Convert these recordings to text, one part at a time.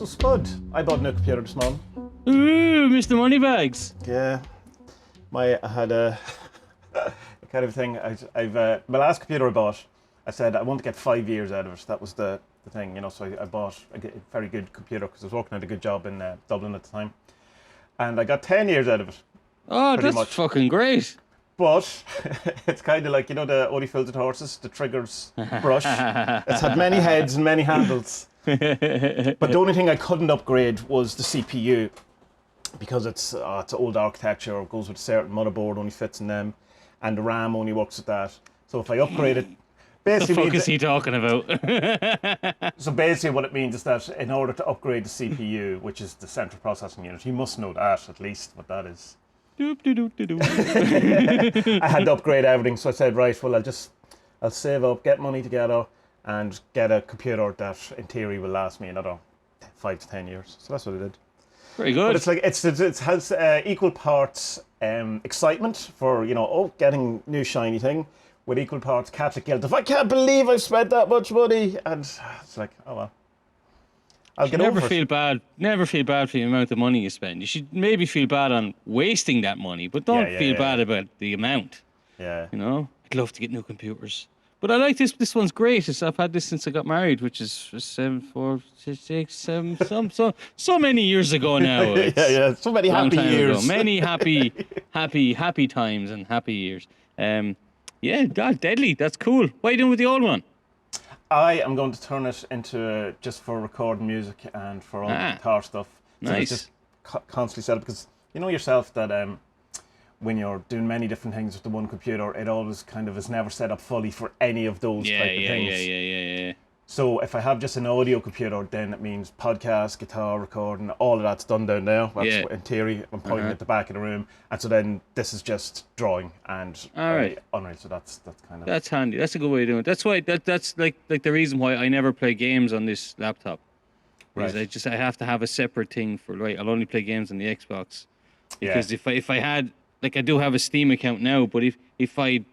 So Spud, I bought a new computer this morning. Ooh, Mr. Moneybags. Yeah, I had a kind of thing. My last computer I bought, I said I want to get 5 years out of it. That was the thing, you know. So I bought a very good computer because I was working at a good job in Dublin at the time, and I got 10 years out of it. Oh, that's much. fucking great. But it's kind of like, you know, the Only Filtered Horses, the triggers brush. It's had many heads and many handles. But the only thing I couldn't upgrade was the CPU because it's old architecture, or goes with a certain motherboard, only fits in them, and the RAM only works with that. So if I upgrade it, basically... The fuck is he talking about? So basically what it means is that in order to upgrade the CPU, which is the central processing unit, you must know that, at least, what that is. Doop, doop, doop, doop. I had to upgrade everything, so I said, right, well, I'll save up, get money together, and get a computer that, in theory, will last me another 5 to 10 years. So that's what I did. Very good. But it's like it has equal parts excitement for, you know, getting new shiny thing, with equal parts Catholic guilt. If I can't believe I've spent that much money, and it's like, oh well. I'll get over it. Never feel bad for the amount of money you spend. You should maybe feel bad on wasting that money, but don't feel bad about the amount. Yeah. You know, I'd love to get new computers, but I like this. This one's great. I've had this since I got married, which is 7, 4, 6, 7, so many years ago now. Yeah. So many happy years. Ago. Many happy times and happy years. Yeah, God, deadly. That's cool. What are you doing with the old one? I am going to turn it into just for recording music and for all the guitar stuff. So Nice. it's just constantly set up, because you know yourself that when you're doing many different things with the one computer, it always kind of is never set up fully for any of those type of things. Yeah. So if I have just an audio computer, then it means podcast, guitar, recording, all of that's done down there. That's what, in theory, I'm pointing at the back of the room. And so then this is just drawing and unreal. So that's kind of... That's handy. That's a good way of doing it. That's why that's like the reason why I never play games on this laptop. Right. I have to have a separate thing for, right, I'll only play games on the Xbox. Because if I had, like, I do have a Steam account now, but if I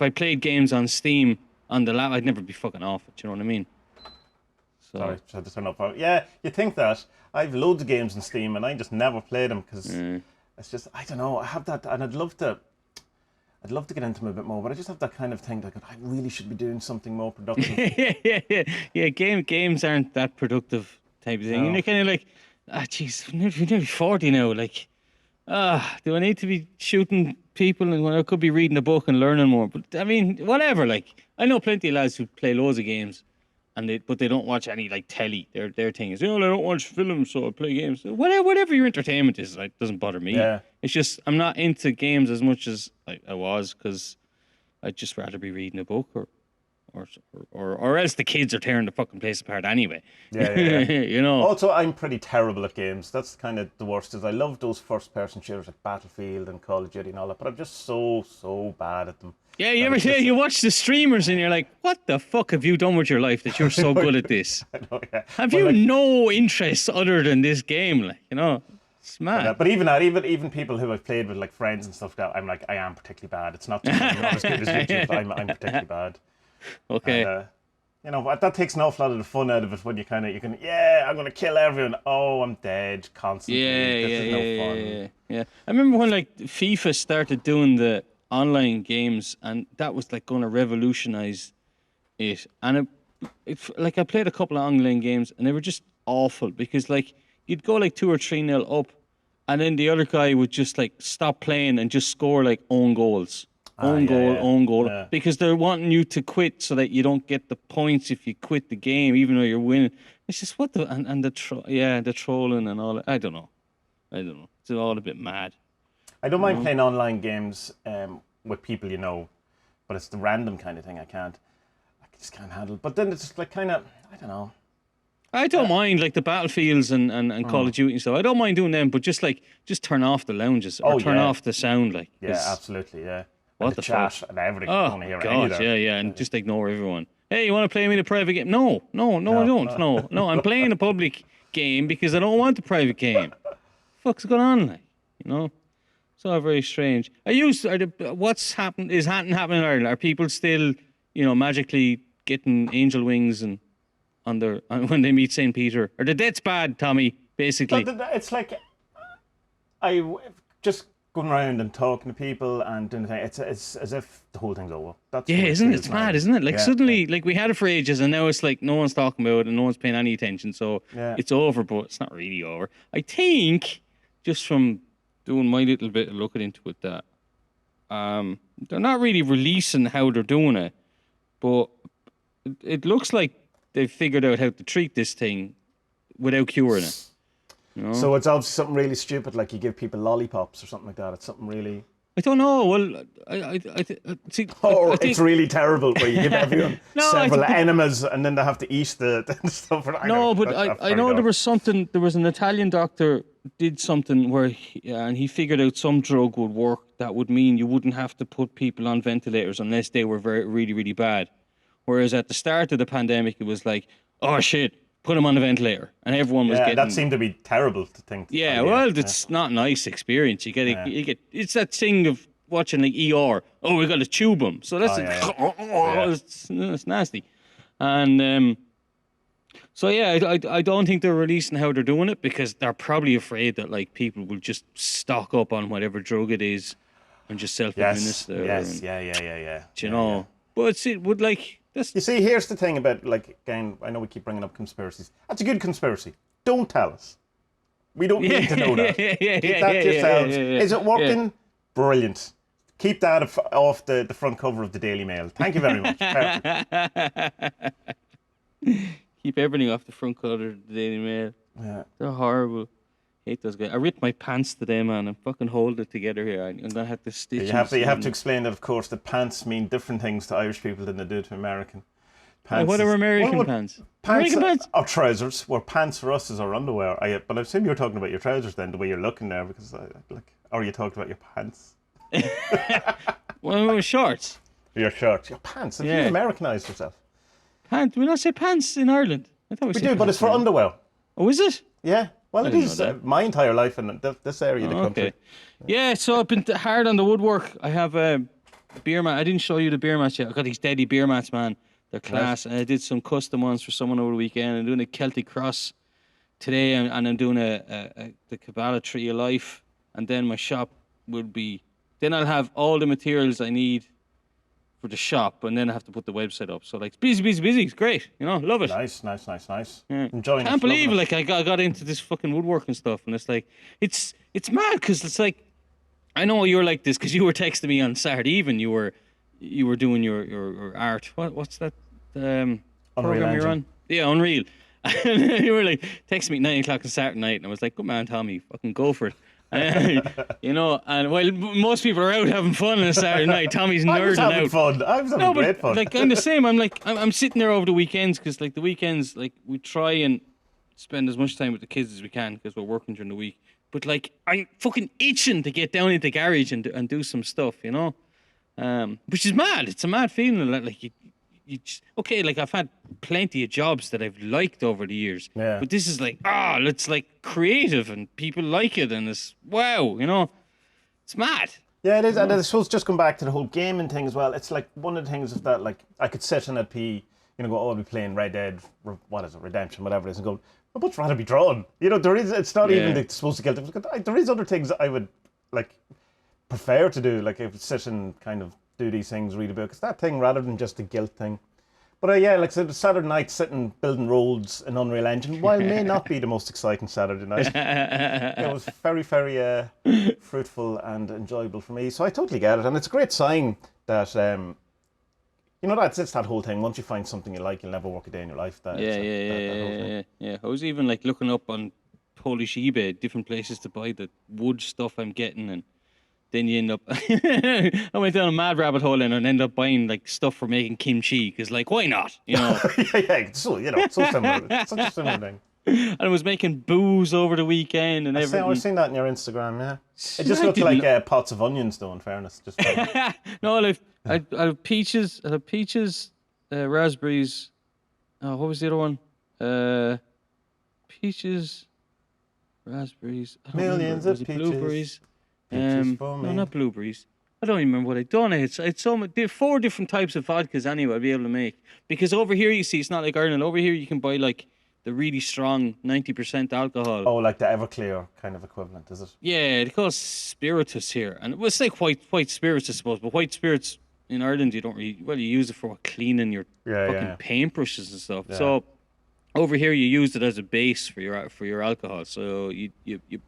played games on Steam on the lap, I'd never be fucking off it. You know what I mean? So. Sorry, tried to turn up. Yeah, you think that. I have loads of games on Steam and I just never play them because it's just, I don't know, I have that, and I'd love to get into them a bit more, but I just have that kind of thing that I really should be doing something more productive. yeah. Games aren't that productive type of thing. No. And you're kind of like, jeez, you're nearly 40 now. Like, do I need to be shooting people? And I could be reading a book and learning more. But I mean, whatever. Like, I know plenty of lads who play loads of games, but they don't watch any like telly. Their thing is, I don't watch films, so I play games. Whatever your entertainment is, like, doesn't bother me. Yeah. It's just I'm not into games as much as I was, because I'd just rather be reading a book or else the kids are tearing the fucking place apart anyway. Yeah. You know. Also, I'm pretty terrible at games. That's kind of the worst. Is I love those first-person shooters like Battlefield and Call of Duty and all that, but I'm just so bad at them. Yeah, you watch the streamers and you're like, what the fuck have you done with your life that you're so good at this? I know, yeah. Have you no interest other than this game? Like, you know, it's mad. But even people who I've played with, like friends and stuff, that I'm like, I am particularly bad. It's not just I'm not as good as you, but I'm particularly bad. Okay. And, you know, that takes an awful lot of the fun out of it when you can, I'm going to kill everyone. Oh, I'm dead constantly. This is no fun. Yeah. I remember when, like, FIFA started doing the online games, and that was, like, going to revolutionize it. And like, I played a couple of online games, and they were just awful, because, like, you'd go, like, 2 or 3-0 up, and then the other guy would just, like, stop playing and just score, like, own goals. Own goal, because they're wanting you to quit so that you don't get the points if you quit the game, even though you're winning. It's just the trolling and all that. I don't know. It's all a bit mad. I don't mind playing online games with people, you know, but it's the random kind of thing I just can't handle. But then it's like kind of, I don't know. I don't mind, like, the Battlefields and Call of Duty and stuff. I don't mind doing them, but just turn off the lounges or turn off the sound, like. Yeah, absolutely, yeah. What the chat fuck? And everything. Oh, God, and just ignore everyone. Hey, you want to play me in a private game? No, I don't. No, I'm playing a public game because I don't want a private game. What's going on, like, you know? It's all very strange. What's happening in Ireland? Are people still, you know, magically getting angel wings and when they meet St. Peter. Or the debt's bad, Tommie, basically. It's like just going around and talking to people and doing the thing. It's as if the whole thing's over. That's Yeah, what isn't it? feels It's now. mad, isn't it? Like Yeah, suddenly, like we had it for ages, and now it's like no one's talking about it and no one's paying any attention. So it's over, but it's not really over. I think just from doing my little bit of looking into it, that they're not really releasing how they're doing it, but it looks like they've figured out how to treat this thing without curing it. You know? So it's obviously something really stupid, like you give people lollipops or something like that. It's something really. I don't know. Well, I see. Or I think, it's really terrible where you give everyone several enemas and then they have to eat the stuff. No, but I know there was something. There was an Italian doctor did something where he figured out some drug would work that would mean you wouldn't have to put people on ventilators unless they were really, really bad. Whereas at the start of the pandemic, it was like, oh shit, put them on a ventilator, and everyone was getting. That seemed to be terrible to think. Yeah, well, it's not a nice experience. You get it's that thing of watching like ER. Oh, we got to tube them, so that's it's nasty, and so yeah, I don't think they're releasing how they're doing it because they're probably afraid that like people will just stock up on whatever drug it is and just self-administer. Yes, yeah. Do you know? But it would like. You see, here's the thing about, like, again, I know we keep bringing up conspiracies. That's a good conspiracy. Don't tell us. We don't need to know that. Keep that to yourselves. Is it working? Brilliant. Keep that off the front cover of the Daily Mail. Thank you very much. Keep everything off the front cover of the Daily Mail. Yeah. They're horrible. Hate those guys. I ripped my pants today, man. I'm fucking holding it together here. I'm gonna have to stitch. You have to explain that, of course, that pants mean different things to Irish people than they do to American. Pants what are American pants? American pants are trousers. Where pants for us is our underwear. But I assume you're talking about your trousers then, the way you're looking there, because or are you talking about your pants? Well, shorts. Your shorts, your pants. Have you Americanized yourself? Pants? Do we not say pants in Ireland? I thought we do, but it's for underwear. Oh, is it? Yeah. Well, it is my entire life in this area of the country. Yeah, so I've been hard on the woodwork. I have a beer mat. I didn't show you the beer mats yet. I got these Deadly beer mats, man. They're class. Right. And I did some custom ones for someone over the weekend. I'm doing a Celtic cross today, and I'm doing the Kabbalah Tree of Life. And then my shop will be... Then I'll have all the materials I need for the shop, and then I have to put the website up. So, like, it's busy. It's great. You know, love it. Nice. Yeah. Enjoying it. Can't believe, like, I got into this fucking woodworking stuff, and it's like, it's mad, because it's like, I know you're like this, because you were texting me on Saturday even, you were doing your art. What's that program you're on? Yeah, Unreal. And you were like, text me at 9 o'clock on Saturday night, and I was like, good man, Tommie, fucking go for it. You know, and while most people are out having fun on a Saturday night, Tommie's nerding out. I was having great fun. Like, I'm the same. I'm sitting there over the weekends, because like the weekends, like we try and spend as much time with the kids as we can because we're working during the week. But like, I'm fucking itching to get down into the garage and do some stuff, you know, which is mad. It's a mad feeling. Like you just, okay, like I've had plenty of jobs that I've liked over the years, but this is like, it's like creative and people like it, and it's wow, you know, it's mad. Yeah, it is. And I suppose just going back to the whole gaming thing as well, it's like one of the things of that, like I could sit and I'd be, I'll be playing Red Dead, Redemption, whatever it is, and go, I'd much rather be drawn. You know, it's not even supposed to get, there is other things that I would like prefer to do, like I would sit and kind of do these things, read a book. It's that thing rather than just a guilt thing. But like I said, Saturday night sitting building roads in Unreal Engine, while may not be the most exciting Saturday night, it was very, very fruitful and enjoyable for me. So I totally get it, and it's a great sign that it's that whole thing. Once you find something you like, you'll never work a day in your life. Yeah. I was even like looking up on Polish eBay, different places to buy the wood stuff I'm getting, and then you end up... I went down a mad rabbit hole and ended up buying like stuff for making kimchi, because like, why not? You know? So similar. It's such a similar thing. And I was making booze over the weekend and everything. I've seen that on your Instagram, yeah. It just looked like pots of onions, though, in fairness. Just no, I have peaches, raspberries. Oh, what was the other one? Peaches, raspberries. Millions of peaches. Blueberries. No, not blueberries. I don't even remember what I'd done. It's there are 4 different types of vodkas anyway I'll be able to make. Because over here, you see, it's not like Ireland. Over here, you can buy like the really strong 90% alcohol. Oh, like the Everclear kind of equivalent, is it? Yeah, they call it spiritus here, and it was like white spirits, I suppose. But white spirits in Ireland, you don't really you use it for cleaning your fucking paintbrushes and stuff. Yeah. So over here, you use it as a base for your alcohol. So you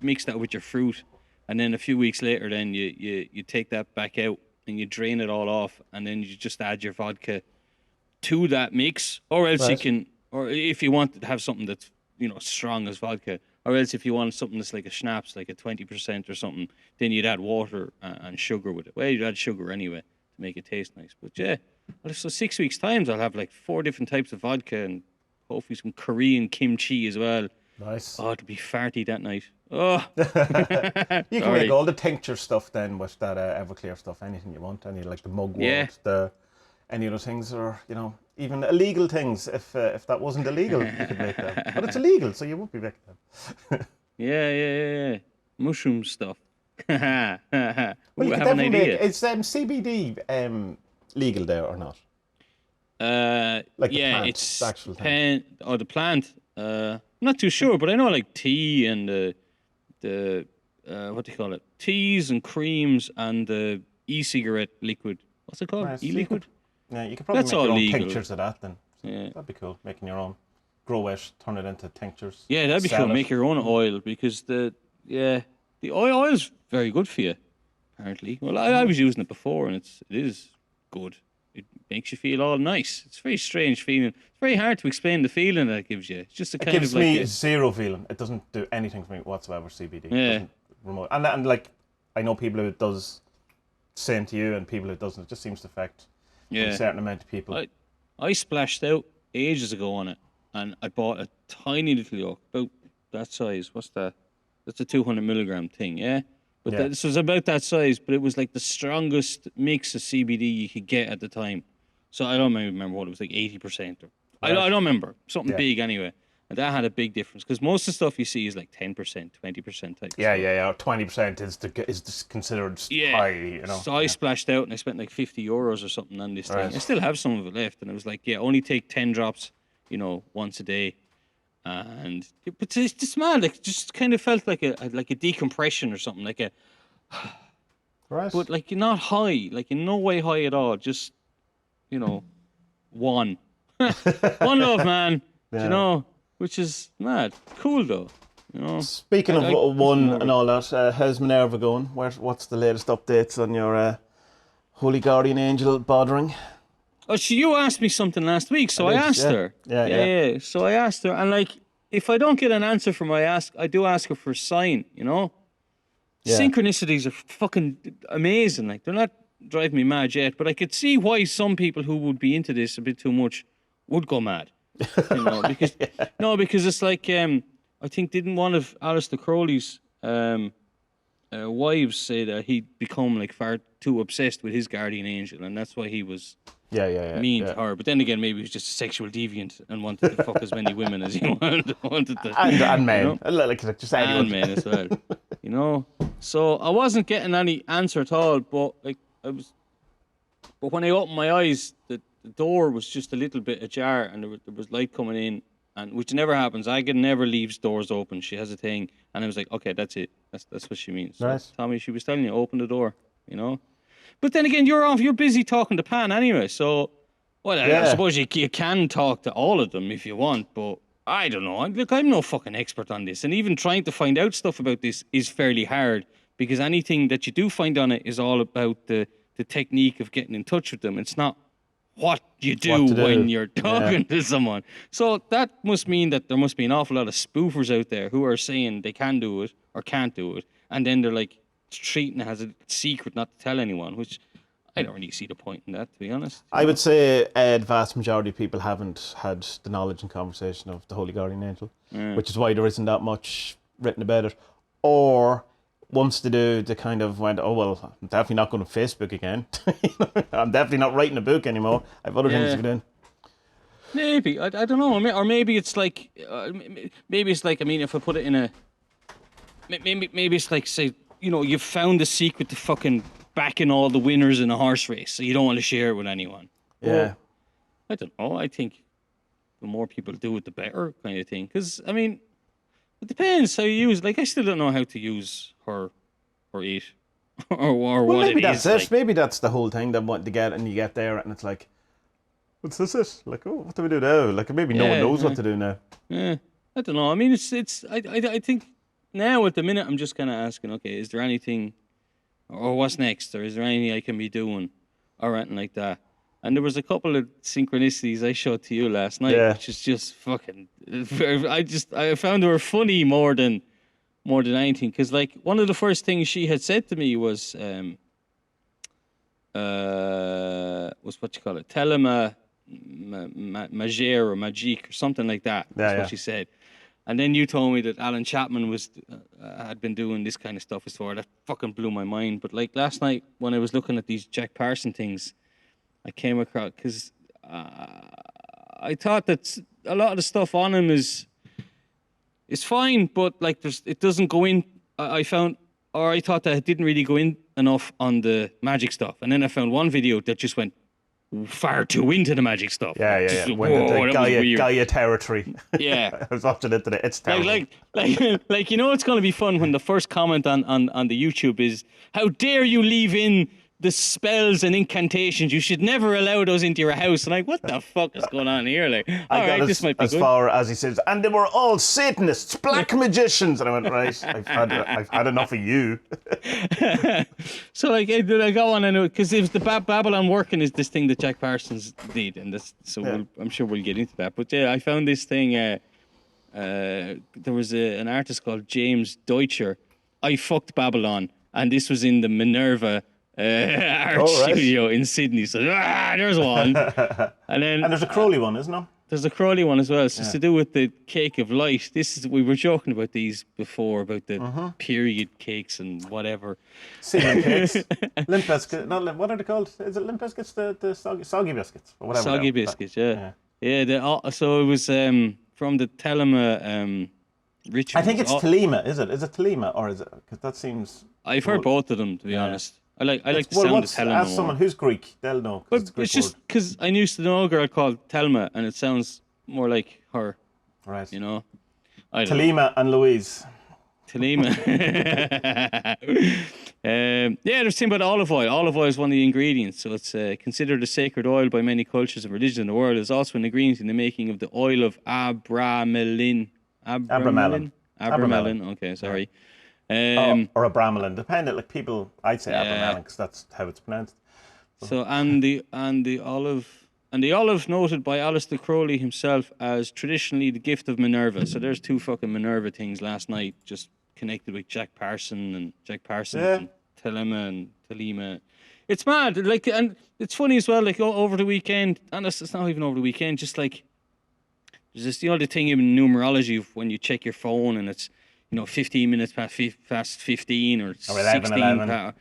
mix that with your fruit, and then a few weeks later, then you take that back out and you drain it all off, and then you just add your vodka to that mix, or else you can, or if you want to have something that's strong as vodka. Or else if you want something that's like a schnapps, like a 20% or something, then you'd add water and sugar with it. Well, you'd add sugar anyway to make it taste nice. But yeah, so 6 weeks' times I'll have like 4 different types of vodka and hopefully some Korean kimchi as well. Nice. Oh, it'll be farty that night. Oh. You can make all the tincture stuff then with that Everclear stuff, anything you want. Any like the mugwort, any other things, or even illegal things. If that wasn't illegal, you could make them. But it's illegal, so you won't be making them. Yeah. Mushroom stuff. Ooh, Well, you I could have an definitely idea. make. Is CBD legal there or not? Like the plant, it's the actual thing. the plant. I'm not too sure, but I know like tea and the what do you call it? Teas and creams and the e-cigarette liquid. What's it called? Nice. E-liquid. Yeah, you could probably That's make all your own legal. tinctures of that then. So Yeah. that'd be cool. Making your own. Grow it, turn it into tinctures. Yeah, that'd be sell cool. it. Make your own oil because the oil's very good for you. Apparently, well, I was using it before and it is good. It makes you feel all nice. It's a very strange feeling. It's very hard to explain the feeling that it gives you. It's just a It kind gives of like me zero feeling. It doesn't do anything for me whatsoever. CBD. It Yeah. doesn't remote. And like I know people who it does. Same to you, and people who it doesn't. It just seems to affect a certain amount of people. I splashed out ages ago on it, and I bought a tiny little yolk, about that size. What's that? That's a 200 milligram thing, yeah? But this was about that size, but it was like the strongest mix of CBD you could get at the time. So I don't remember what it was, like 80%. I don't remember. Something big anyway. And that had a big difference, because most of the stuff you see is like 10%, 20% type. Yeah. 20% is considered high, So I splashed out and I spent like €50 or something on this thing. I still have some of it left, and it was like, only take 10 drops, once a day. And but it's just mad, like, just kind of felt like a decompression or something, like a. Right. But like not high, like in no way high at all. Just, one, one love, man. Yeah. Which is mad. Cool though. Speaking of one and all that, how's Minerva going? What's the latest updates on your Holy Guardian Angel bothering? Oh, you asked me something last week, so I asked her. Yeah. So I asked her, and like, if I don't get an answer from I do ask her for a sign, Yeah. Synchronicities are fucking amazing. Like, they're not driving me mad yet, but I could see why some people who would be into this a bit too much would go mad. Because because it's like I think didn't one of Alistair Crowley's wives say that he'd become like far too obsessed with his guardian angel, and that's why he was mean to her. But then again, maybe he was just a sexual deviant and wanted to fuck as many women as he wanted to. And men, like just anyone. And men as well. So I wasn't getting any answer at all, but like but when I opened my eyes, the door was just a little bit ajar, and there was light coming in, and which never happens. Agatha never leaves doors open. She has a thing, and I was like, okay, that's it. That's what she means. So, nice. Tommie, she was telling you, open the door, But then again, you're busy talking to Pan anyway, so I suppose you can talk to all of them if you want, but I don't know. Look, I'm no fucking expert on this, and even trying to find out stuff about this is fairly hard, because anything that you do find on it is all about the technique of getting in touch with them. It's not what you do when you're talking to someone. So that must mean that there must be an awful lot of spoofers out there who are saying they can do it or can't do it, and then they're like treating it as a secret not to tell anyone, which I don't really see the point in that, to be honest. I would say the vast majority of people haven't had the knowledge and conversation of the Holy Guardian Angel, which is why there isn't that much written about it. Or once they do, they kind of went, oh, well, I'm definitely not going to Facebook again. I'm definitely not writing a book anymore. I have other things to be doing. Maybe. I don't know. Or maybe it's like, I mean, if I put it in a, maybe it's like, say, you've found the secret to fucking backing all the winners in a horse race, so you don't want to share it with anyone. Yeah. Well, I don't know. I think the more people do it, the better, kind of thing. Because I mean, it depends how you use. Like, I still don't know how to use her or it or Well, what maybe it that's is. it. Like, Maybe that's the whole thing. That want to get, and you get there, and it's like, what's this? Like, oh, what do we do now? Like, maybe no one knows what to do now. yeah, I don't know. I mean, it's. I think now at the minute I'm just kind of asking. Okay, is there anything, or what's next, or is there anything I can be doing, or anything like that? And there was a couple of synchronicities I showed to you last night, which is just fucking. I found they were funny more than anything, because like one of the first things she had said to me was what you call it, telema magere or magique or something like that. That's what she said. And then you told me that Alan Chapman had been doing this kind of stuff before. That fucking blew my mind. But like last night when I was looking at these Jack Parsons things, I came across, because I thought that a lot of the stuff on him is fine, but like it doesn't go in. I found, or I thought that it didn't really go in enough on the magic stuff, and then I found one video that just went far too into the magic stuff. Yeah. Went into Gaia territory. Yeah. I was watching it today. It's terrible. Like you know, it's going to be fun when the first comment on the YouTube is, "How dare you leave in the spells and incantations? You should never allow those into your house." And like, what the fuck is going on here? Like, all right, this might be as good. far as he says, and they were all Satanists, black magicians. And I went, right, I've had enough of you. So like, I got one. I know, because it was the Babylon working is this thing that Jack Parsons did, and this. So I'm sure we'll get into that. But yeah, I found this thing. There was an artist called James Deutscher. I fucked Babylon, and this was in the Minerva art studio in Sydney. So there's one. And there's a Crowley one, isn't there? There's a Crowley one as well. It's to do with the cake of light. We were joking about these before, about the period cakes and whatever. Semen cakes. Limp biscuits. What are they called? Is it limp biscuits? The soggy biscuits or whatever. Soggy biscuits, yeah. So it was from the Telema ritual. I think it's Telema, is it? Is it Telema, or is it? Because that seems. I've heard both of them, to be honest. I like the sound of Telema. Ask someone who's Greek, they'll know. It's just because I used to know a girl called Telma, and it sounds more like her. Right. You know? Telema and Louise. Telema. There's something about olive oil. Olive oil is one of the ingredients, so it's considered a sacred oil by many cultures and religions in the world. It's also an ingredient in the making of the oil of abramelin. Abramelin. Okay, sorry. Or abramelin, depending. Like people, I'd say abramelin because that's how it's pronounced. So and the olive noted by Aleister Crowley himself as traditionally the gift of Minerva. So there's two fucking Minerva things last night, just connected with Jack Parsons and Telema and Telema. It's mad. Like, and it's funny as well. Like over the weekend, and it's not even over the weekend. Just like there's this the other thing in numerology of when you check your phone and it's 15 minutes past 15 or 16 past.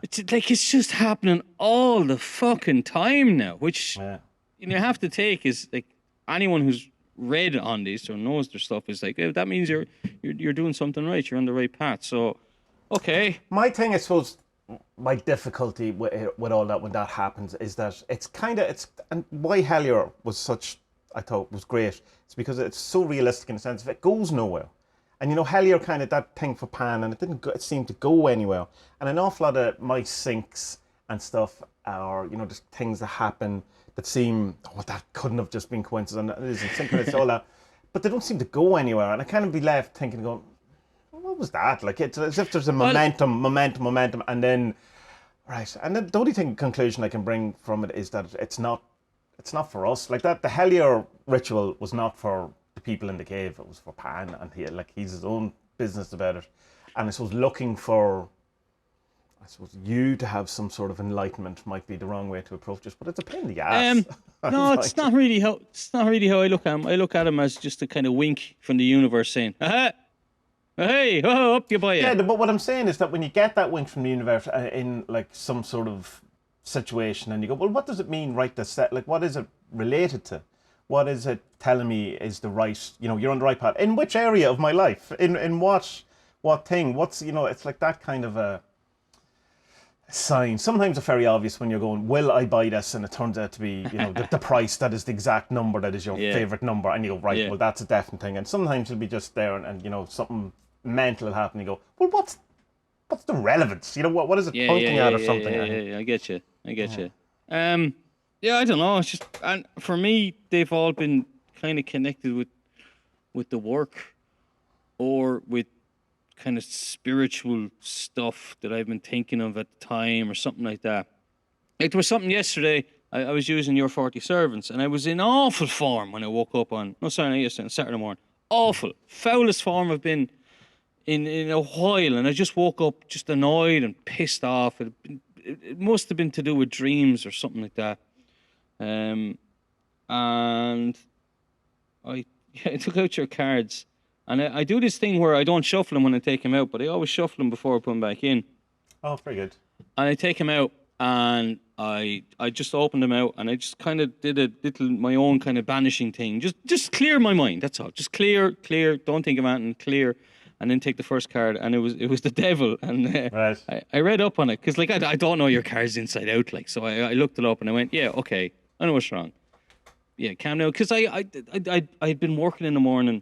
It's like it's just happening all the fucking time now, which you have to take is like anyone who's read on this or knows their stuff is like, that means you're doing something right, you're on the right path. So okay. My thing, I suppose, my difficulty with all that when that happens is that and why Hellier was such, I thought was great, it's because it's so realistic in the sense of it goes nowhere. And Hellier kind of that thing for Pan, and it seemed to go anywhere. And an awful lot of my syncs and stuff are, just things that happen that seem, that couldn't have just been coincidence. It isn't synchronous, all that. But they don't seem to go anywhere. And I kind of be left thinking, going, what was that? Like, it's as if there's a momentum, and then, right. And then the only conclusion I can bring from it is that it's not for us. Like that, the Hellier ritual was not for the people in the cave. It was for Pan, and he's his own business about it. And I suppose looking for, you to have some sort of enlightenment might be the wrong way to approach this, but it's a pain in the ass. No, it's not really how I look at him. I look at him as just a kind of wink from the universe saying, hey, up you boy. Yeah, but what I'm saying is that when you get that wink from the universe in like some sort of situation, and you go, well, what does it mean, right? Like, what is it related to? What is it telling me is the right, you're on the right path? In which area of my life? In what thing? What's, it's like that kind of a, sign. Sometimes it's very obvious when you're going, will I buy this? And it turns out to be, the price that is the exact number that is your favorite number. And you go, right, well, that's a definite thing. And sometimes you'll be just there and something mental will happen. You go, well, what's the relevance? What is it pointing at or something? Yeah, I get you. Yeah, I don't know. It's just, and for me, they've all been kind of connected with the work or with kind of spiritual stuff that I've been thinking of at the time or something like that. Like there was something yesterday, I was using Your 40 Servants and I was in awful form when I woke up on Saturday morning. Awful. Foulest form I've been in a while, and I just woke up just annoyed and pissed off. It must have been to do with dreams or something like that. And I took out your cards. And I do this thing where I don't shuffle them when I take them out, but I always shuffle them before I put them back in. Oh, very good. And I take them out, and I just opened them out, and I just kind of did a little my own kind of banishing thing. Just clear my mind, that's all. Just clear, don't think of anything, clear. And then take the first card, and it was the devil. And right. I read up on it, because like I don't know your cards inside out, like, so I looked it up, and I went, yeah, okay, I know what's wrong. Yeah, calm down, because I'd been working in the morning,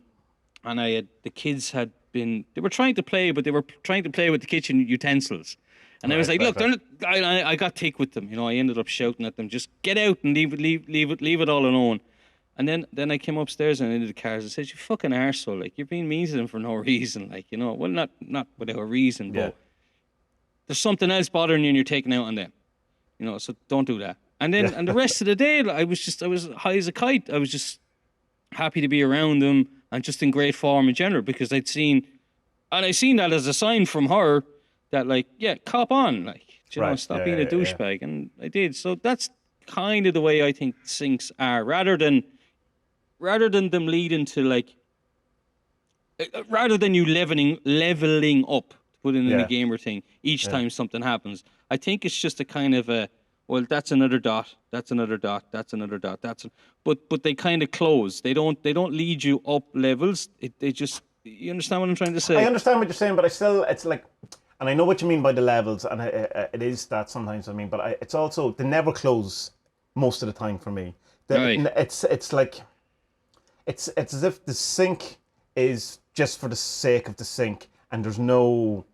and the kids they were trying to play, but they were trying to play with the kitchen utensils. And I was like, look, I got tick with them. I ended up shouting at them, just get out and leave it all alone. And then I came upstairs and I did the cards and said, you fucking arsehole, like, you're being mean to them for no reason. Like, well, not without a reason, but there's something else bothering you and you're taking out on them. So don't do that. And then and the rest of the day, I was high as a kite. I was just happy to be around them and just in great form in general, because I seen that as a sign from her that, like, yeah, cop on, like, stop being a douchebag, and I did. So that's kind of the way I think syncs are, rather than them leading to, like, rather than you leveling up, to put it in a gamer thing, each time something happens. I think it's just a kind of a, well, that's another dot, that's another dot, that's another dot, but they kind of close. They don't lead you up levels. They just, you understand what I'm trying to say? I understand what you're saying, but it's like, and I know what you mean by the levels, and it is that sometimes, but it's also, they never close most of the time for me. It's like, it's as if the sync is just for the sake of the sync, and there's no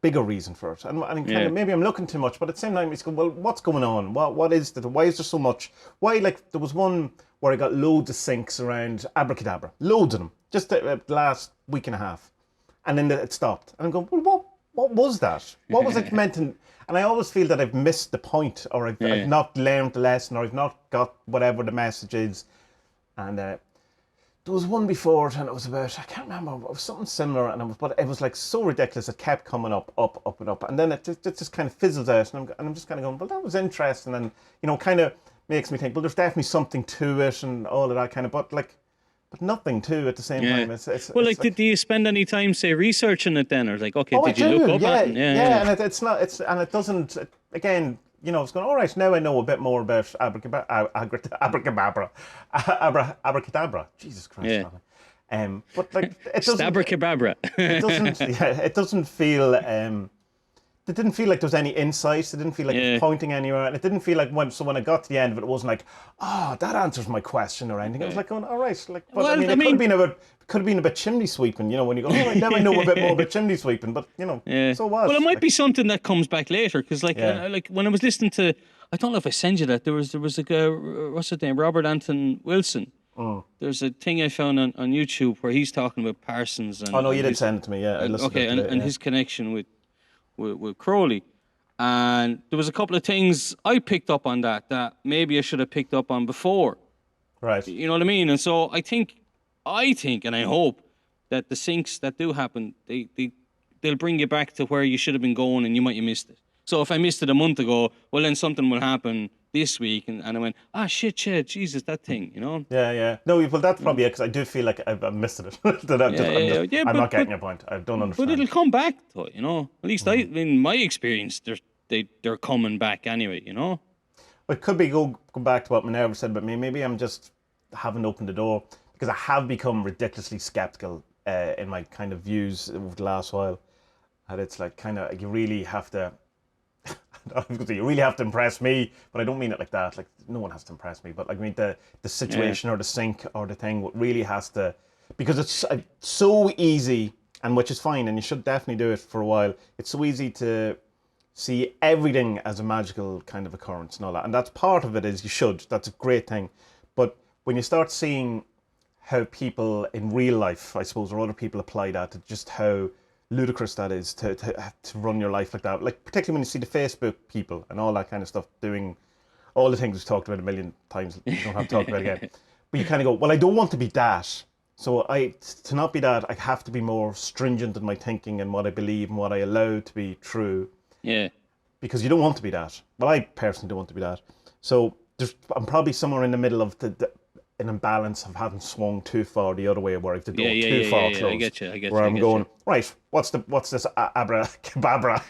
bigger reason for it. And kind of, maybe I'm looking too much, but at the same time, it's well, what's going on? What is that? Why is there so much? Why, like, there was one where I got loads of syncs around Abracadabra, loads of them, just the last week and a half, and then it stopped. And I'm going, well, what was that? What was it meant to? And I always feel that I've missed the point, or I've not learned the lesson, or I've not got whatever the message is. And there was one before it, and it was about, I can't remember, it was something similar, but it was like so ridiculous, it kept coming up, and up, and then it just kind of fizzles out, and I'm just kind of going, well, that was interesting, and kind of makes me think, well, there's definitely something to it, and all of that kind of, but nothing too at the same time. Well, like, do you spend any time, say, researching it then, or like, okay, did you look up at it? Yeah, and it doesn't, again, I was going, all right, now I know a bit more about abracadabra. Jesus Christ. But like, it doesn't. Abracadabra. It doesn't feel. It didn't feel like there was any insight. It didn't feel like it was pointing anywhere, and it didn't feel like when I got to the end of it, it wasn't like, that answers my question or anything. It was like going, all right, like, but well, it could have been a bit chimney sweeping, when you go, all right, now I know a bit more about chimney sweeping, but so what? Well, it might be something that comes back later, because like when I was listening to, I don't know if I sent you that, there was a guy, what's his name, Robert Anton Wilson. Oh. There's a thing I found on YouTube where he's talking about Parsons. And, you did send it to me, yeah. I listened to it today, and his connection with Crowley, and there was a couple of things I picked up on that maybe I should have picked up on before. Right. You know what I mean? And so I think, and I hope that the syncs that do happen, they'll bring you back to where you should have been going, and you might have missed it. So if I missed it a month ago, well, then something will happen this week, and I went, shit, Jesus, that thing, Yeah. No, well, that's probably it, because I do feel like I've missed it. I'm not getting your point. I don't understand. But it'll come back, though, At least in my experience, they're coming back anyway, Well, it could be go back to what Minerva said about me. Maybe I'm just haven't opened the door, because I have become ridiculously skeptical in my kind of views over the last while. And it's like, kind of, you really have to. you really have to impress me, but I don't mean it like that. Like, no one has to impress me, but like, I mean the situation or the sink or the thing really has to, because it's so easy, and which is fine, and you should definitely do it for a while. It's so easy to see everything as a magical kind of occurrence and all that, and that's part of it. Is you should. That's a great thing, but when you start seeing how people in real life, I suppose, or other people apply that, to just how ludicrous that is to run your life like that. Like, particularly when you see the Facebook people and all that kind of stuff doing all the things we've talked about a million times. You don't have to talk about it again. But you kind of go, well, I don't want to be that. So to not be that, I have to be more stringent in my thinking and what I believe and what I allow to be true. Yeah. Because you don't want to be that. Well, I personally don't want to be that. So I'm probably somewhere in the middle of an imbalance of having swung too far the other way, where I've the door too far closed. I get you. Where I'm going, right, what's this abracadabra?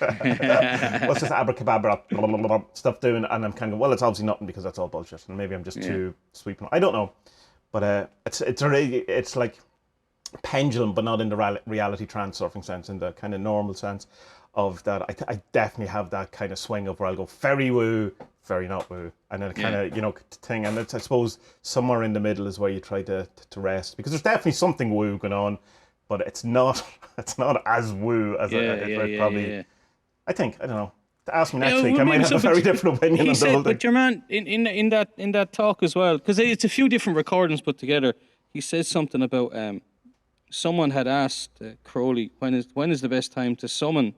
What's this abracadabra blah, blah, blah, stuff doing? And I'm kind of, well, it's obviously nothing, because that's all bullshit. And maybe I'm just too sweeping. I don't know. But it's like pendulum, but not in the reality transurfing sense, in the kind of normal sense of that. I definitely have that kind of swing of where I'll go very woo, very not woo, and then kind of thing. And it's, I suppose, somewhere in the middle is where you try to rest, because there's definitely something woo going on, but it's not as woo as it probably. Yeah. I think, I don't know. To ask me next week, I might have a very different opinion on the whole thing. But your man, in that talk as well, because it's a few different recordings put together, he says something about someone had asked Crowley, when is the best time to summon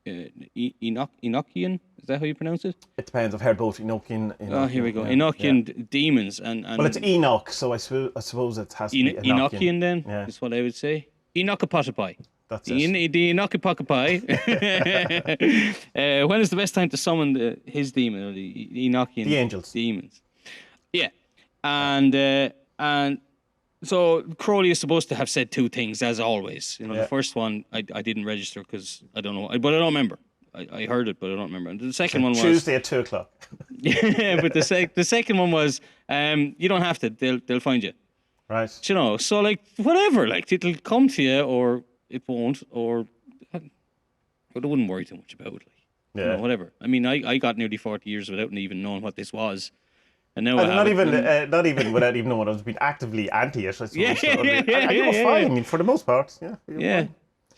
Enochian? Is that how you pronounce it? It depends. I've heard both Enochian. Oh, here we go. Enochian demons and well, it's Enoch, so I suppose it has to be Enochian then. Yeah. Is what I would say. Enochipotopi. That's it. The Enochipotopi. When is the best time to summon his demon, or the Enochian? The angels. Demons. Yeah, and so Crowley is supposed to have said two things, as always. The first one I didn't register because I don't know, but I don't remember. I heard it, but I don't remember. And the second one was Tuesday at 2:00. Yeah, but the second one was you don't have to. They'll find you. Right. So like whatever, like it'll come to you or it won't, or I wouldn't worry too much about it. Like, whatever. I mean, I got nearly 40 years without even knowing what this was. And now not even without even knowing, I was being actively anti it. I suppose. I was fine. I mean, for the most part, yeah.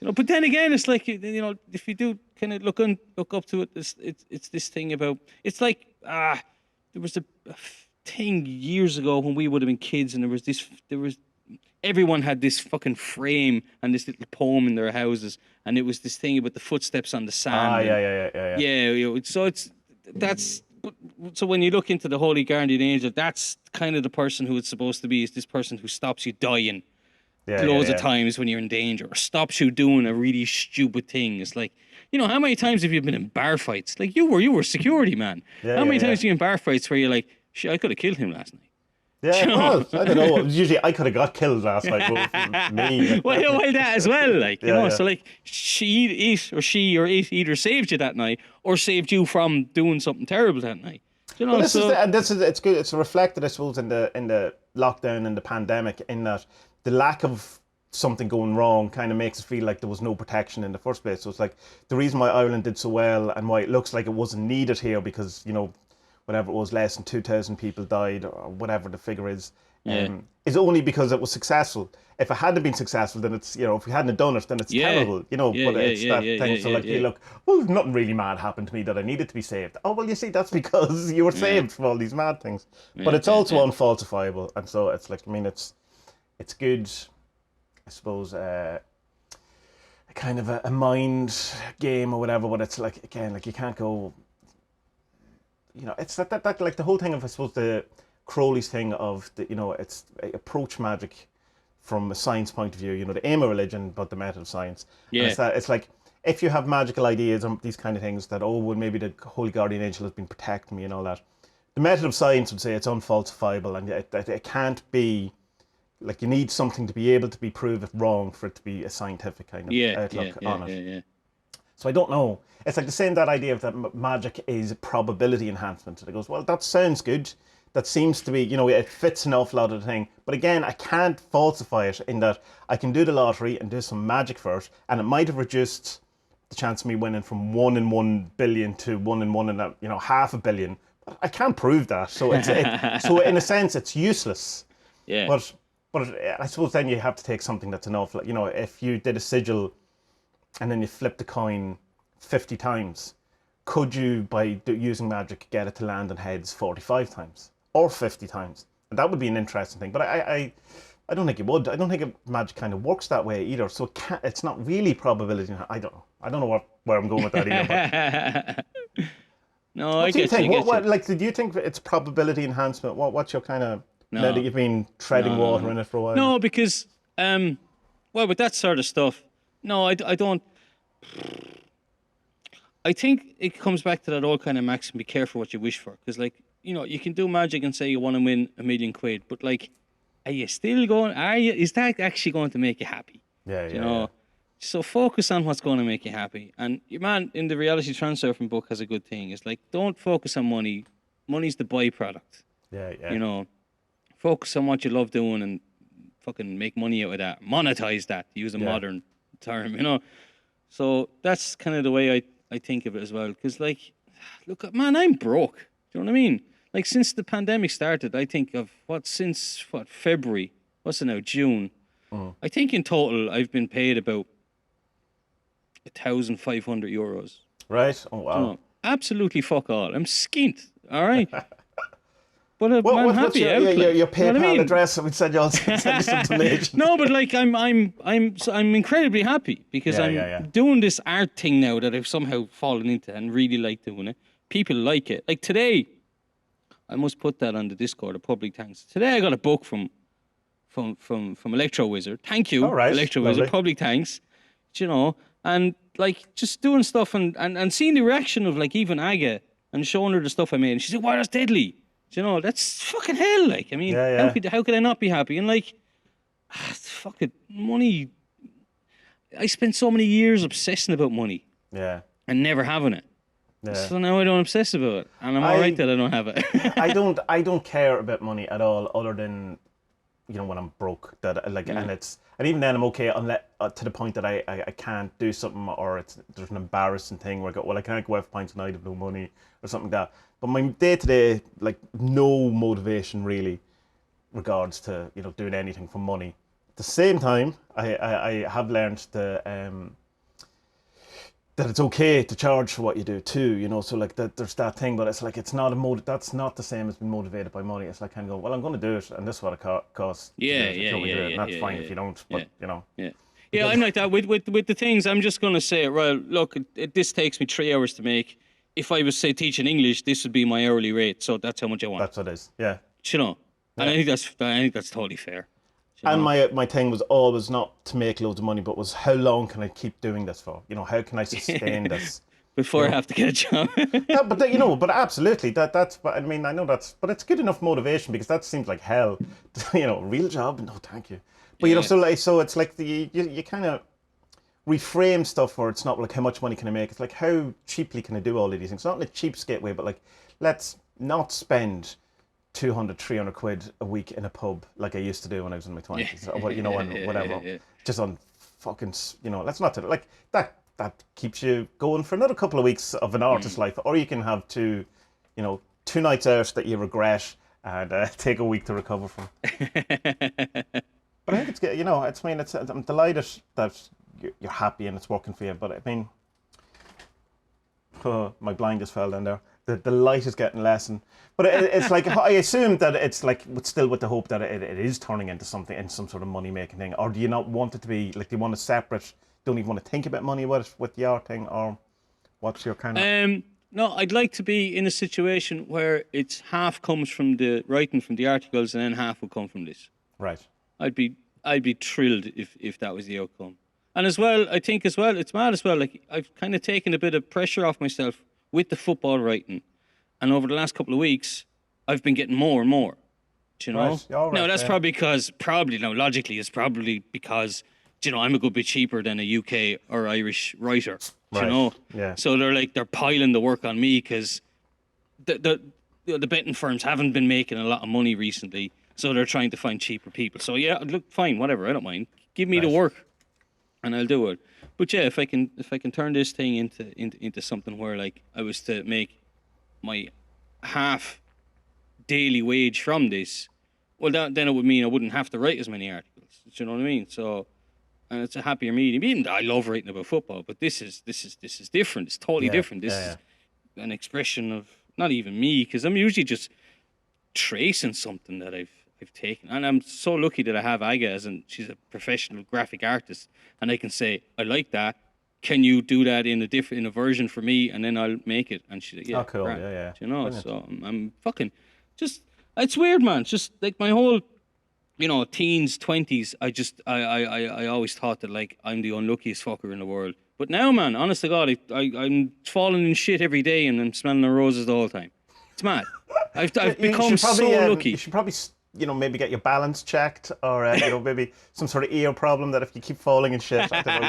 But then again, it's like if you do kind of look up to it, it's this thing about, it's like there was a thing years ago when we would have been kids, and everyone had this fucking frame and this little poem in their houses, and it was this thing about the footsteps on the sand. So when you look into the Holy Guardian Angel, that's kind of the person who it's supposed to be, is this person who stops you dying loads of times when you're in danger, or stops you doing a really stupid thing. It's like, how many times have you been in bar fights? Like you were security man. How many times are you in bar fights where you're like, shit, I could have killed him last night? Yeah, well, I don't know. Usually I could have got killed last night, but me. well, that as well, like, so like she or it either saved you that night or saved you from doing something terrible that night. Well, it's good. It's reflected, I suppose, in the lockdown and the pandemic, in that the lack of something going wrong kind of makes it feel like there was no protection in the first place. So it's like the reason why Ireland did so well and why it looks like it wasn't needed here, because whatever it was, less than 2,000 people died, or whatever the figure is only because it was successful. If it hadn't been successful, then it's, if we hadn't done it, then it's terrible, but it's that thing. So like, you look, well, nothing really mad happened to me that I needed to be saved. Oh, well, you see, that's because you were saved from all these mad things. But it's also unfalsifiable. And so it's like, I mean, it's good, I suppose, kind of a mind game or whatever, but it's like, again, like you can't go, it's that like the whole thing of, I suppose, the Crowley's thing of the, it's approach magic from a science point of view, the aim of religion, but the method of science. Yeah. And it's like, if you have magical ideas and these kind of things that, well, maybe the Holy Guardian Angel has been protecting me and all that. The method of science would say it's unfalsifiable, and it can't be, like, you need something to be able to be proved wrong for it to be a scientific kind of outlook on it. Yeah. So I don't know. It's like the same, that idea of that magic is probability enhancement. And it goes, well, that sounds good. That seems to be, it fits an awful lot of the thing. But again, I can't falsify it in that I can do the lottery and do some magic for it, and it might have reduced the chance of me winning from 1 in 1 billion to 1 in 1 in half a billion. I can't prove that, so so in a sense it's useless. Yeah. But I suppose then you have to take something that's enough. Like, if you did a sigil, and then you flip the coin 50 times, could you by using magic get it to land on heads 45 times or 50 times? And that would be an interesting thing. But I don't think it would. I don't think magic kind of works that way either. So it's not really probability. I don't know. I don't know where I'm going with that either. But No, what I do you get think? you. Do you think it's probability enhancement? What's your kind of No. now that you've been treading water in it for a while? No, because with that sort of stuff, no, I don't. I think it comes back to that old kind of maxim: be careful what you wish for, because you can do magic and say you want to win £1 million, but are you still going? Is that actually going to make you happy? Yeah. So focus on what's going to make you happy. And your man in the reality transferring book has a good thing. It's like, don't focus on money. Money's the byproduct. Yeah. Focus on what you love doing and fucking make money out of that. Monetize that, to use a modern term, So that's kind of the way I think of it as well. Because, look, man, I'm broke. Do you know what I mean? Since the pandemic started, I think of February, what's it now, June? I think in total I've been paid about €1,500. Right? Oh, wow. Absolutely fuck all. I'm skint, all right? But I'm What's happy. your PayPal you know what I mean? address? We said you'll send you some donations. No, but I'm incredibly happy because I'm doing this art thing now that I've somehow fallen into and really like doing it. People like it. Like today, I must put that on the Discord, a public thanks. Today I got a book from Electro Wizard. Thank you, Electro Wizard. Public thanks. And just doing stuff and seeing the reaction of even Aga and showing her the stuff I made. And she said, "Wow, that's deadly." That's fucking hell. How could I not be happy? And fuck it, money. I spent so many years obsessing about money. Yeah. And never having it. Yeah. So now I don't obsess about it, and I'm alright that I don't have it. I don't care about money at all, other than when I'm broke. And even then I'm okay unless to the point that I can't do something, or there's an embarrassing thing where I go, well, I can't go out for pints tonight with no money or something like that. But my day to day, no motivation really, regards to doing anything for money. At the same time, I have learned that it's okay to charge for what you do too, so there's that thing, but it's it's not that's not the same as being motivated by money. It's kind of go, well, I'm going to do it, and this is what it costs. And that's fine if you don't, but Yeah, I'm like that with the things. I'm just going to say, well, look, this takes me 3 hours to make. If I was say teaching English, this would be my hourly rate, so that's how much I want. That's what it is. Yeah. And I think that's totally fair. And my thing was always not to make loads of money, but was how long can I keep doing this for? How can I sustain this? Before I have to get a job. But absolutely, that's. But I mean, I know but it's good enough motivation, because that seems like hell. Real job? No, thank you. But so it's like you kind of reframe stuff where it's not how much money can I make. It's how cheaply can I do all of these things? Not in a cheapskate way, but let's not spend 200, 300 quid a week in a pub like I used to do when I was in my 20s. And whatever. Just on fucking, let's not do it. That keeps you going for another couple of weeks of an artist's life. Or you can have two nights out that you regret and take a week to recover from. But I think it's good, I'm delighted that you're happy and it's working for you. But I mean, my blind just fell down there. The light is getting less, but it's I assume that it's still with the hope that it is turning into something, in some sort of money making thing. Or do you not want it to be do you want to separate? Don't even want to think about money with the art thing, or what's your kind of? No, I'd like to be in a situation where it's half comes from the writing from the articles and then half will come from this. Right. I'd be thrilled if that was the outcome. And as well, I think it's mad as well. I've kind of taken a bit of pressure off myself with the football writing, and over the last couple of weeks, I've been getting more and more. Do you know? Right. Right, now that's logically, it's probably because I'm a good bit cheaper than a UK or Irish writer. Right. Yeah. So they're piling the work on me because the betting firms haven't been making a lot of money recently, so they're trying to find cheaper people. So yeah, look, fine, whatever, I don't mind. Give me the work, and I'll do it. But yeah, if I can turn this thing into something where like I was to make my half daily wage from this, well, then it would mean I wouldn't have to write as many articles. Do you know what I mean? So, and it's a happier medium. Even though I love writing about football, but this is different. It's totally different. This is an expression of not even me, because I'm usually just tracing something that I've taken, and I'm so lucky that I have Aga, she's a professional graphic artist, and I can say I like that. Can you do that in a version for me, and then I'll make it? And she's like, yeah, oh, cool, grand. yeah. You know, Brilliant. so I'm fucking just. It's weird, man. It's just like my whole, teens, 20s. I always thought that like I'm the unluckiest fucker in the world. But now, man, honest to God, I'm falling in shit every day, and I'm smelling the roses the whole time. It's mad. I've become so lucky. You should probably, maybe get your balance checked, or maybe some sort of ear problem that if you keep falling in shit, I don't know,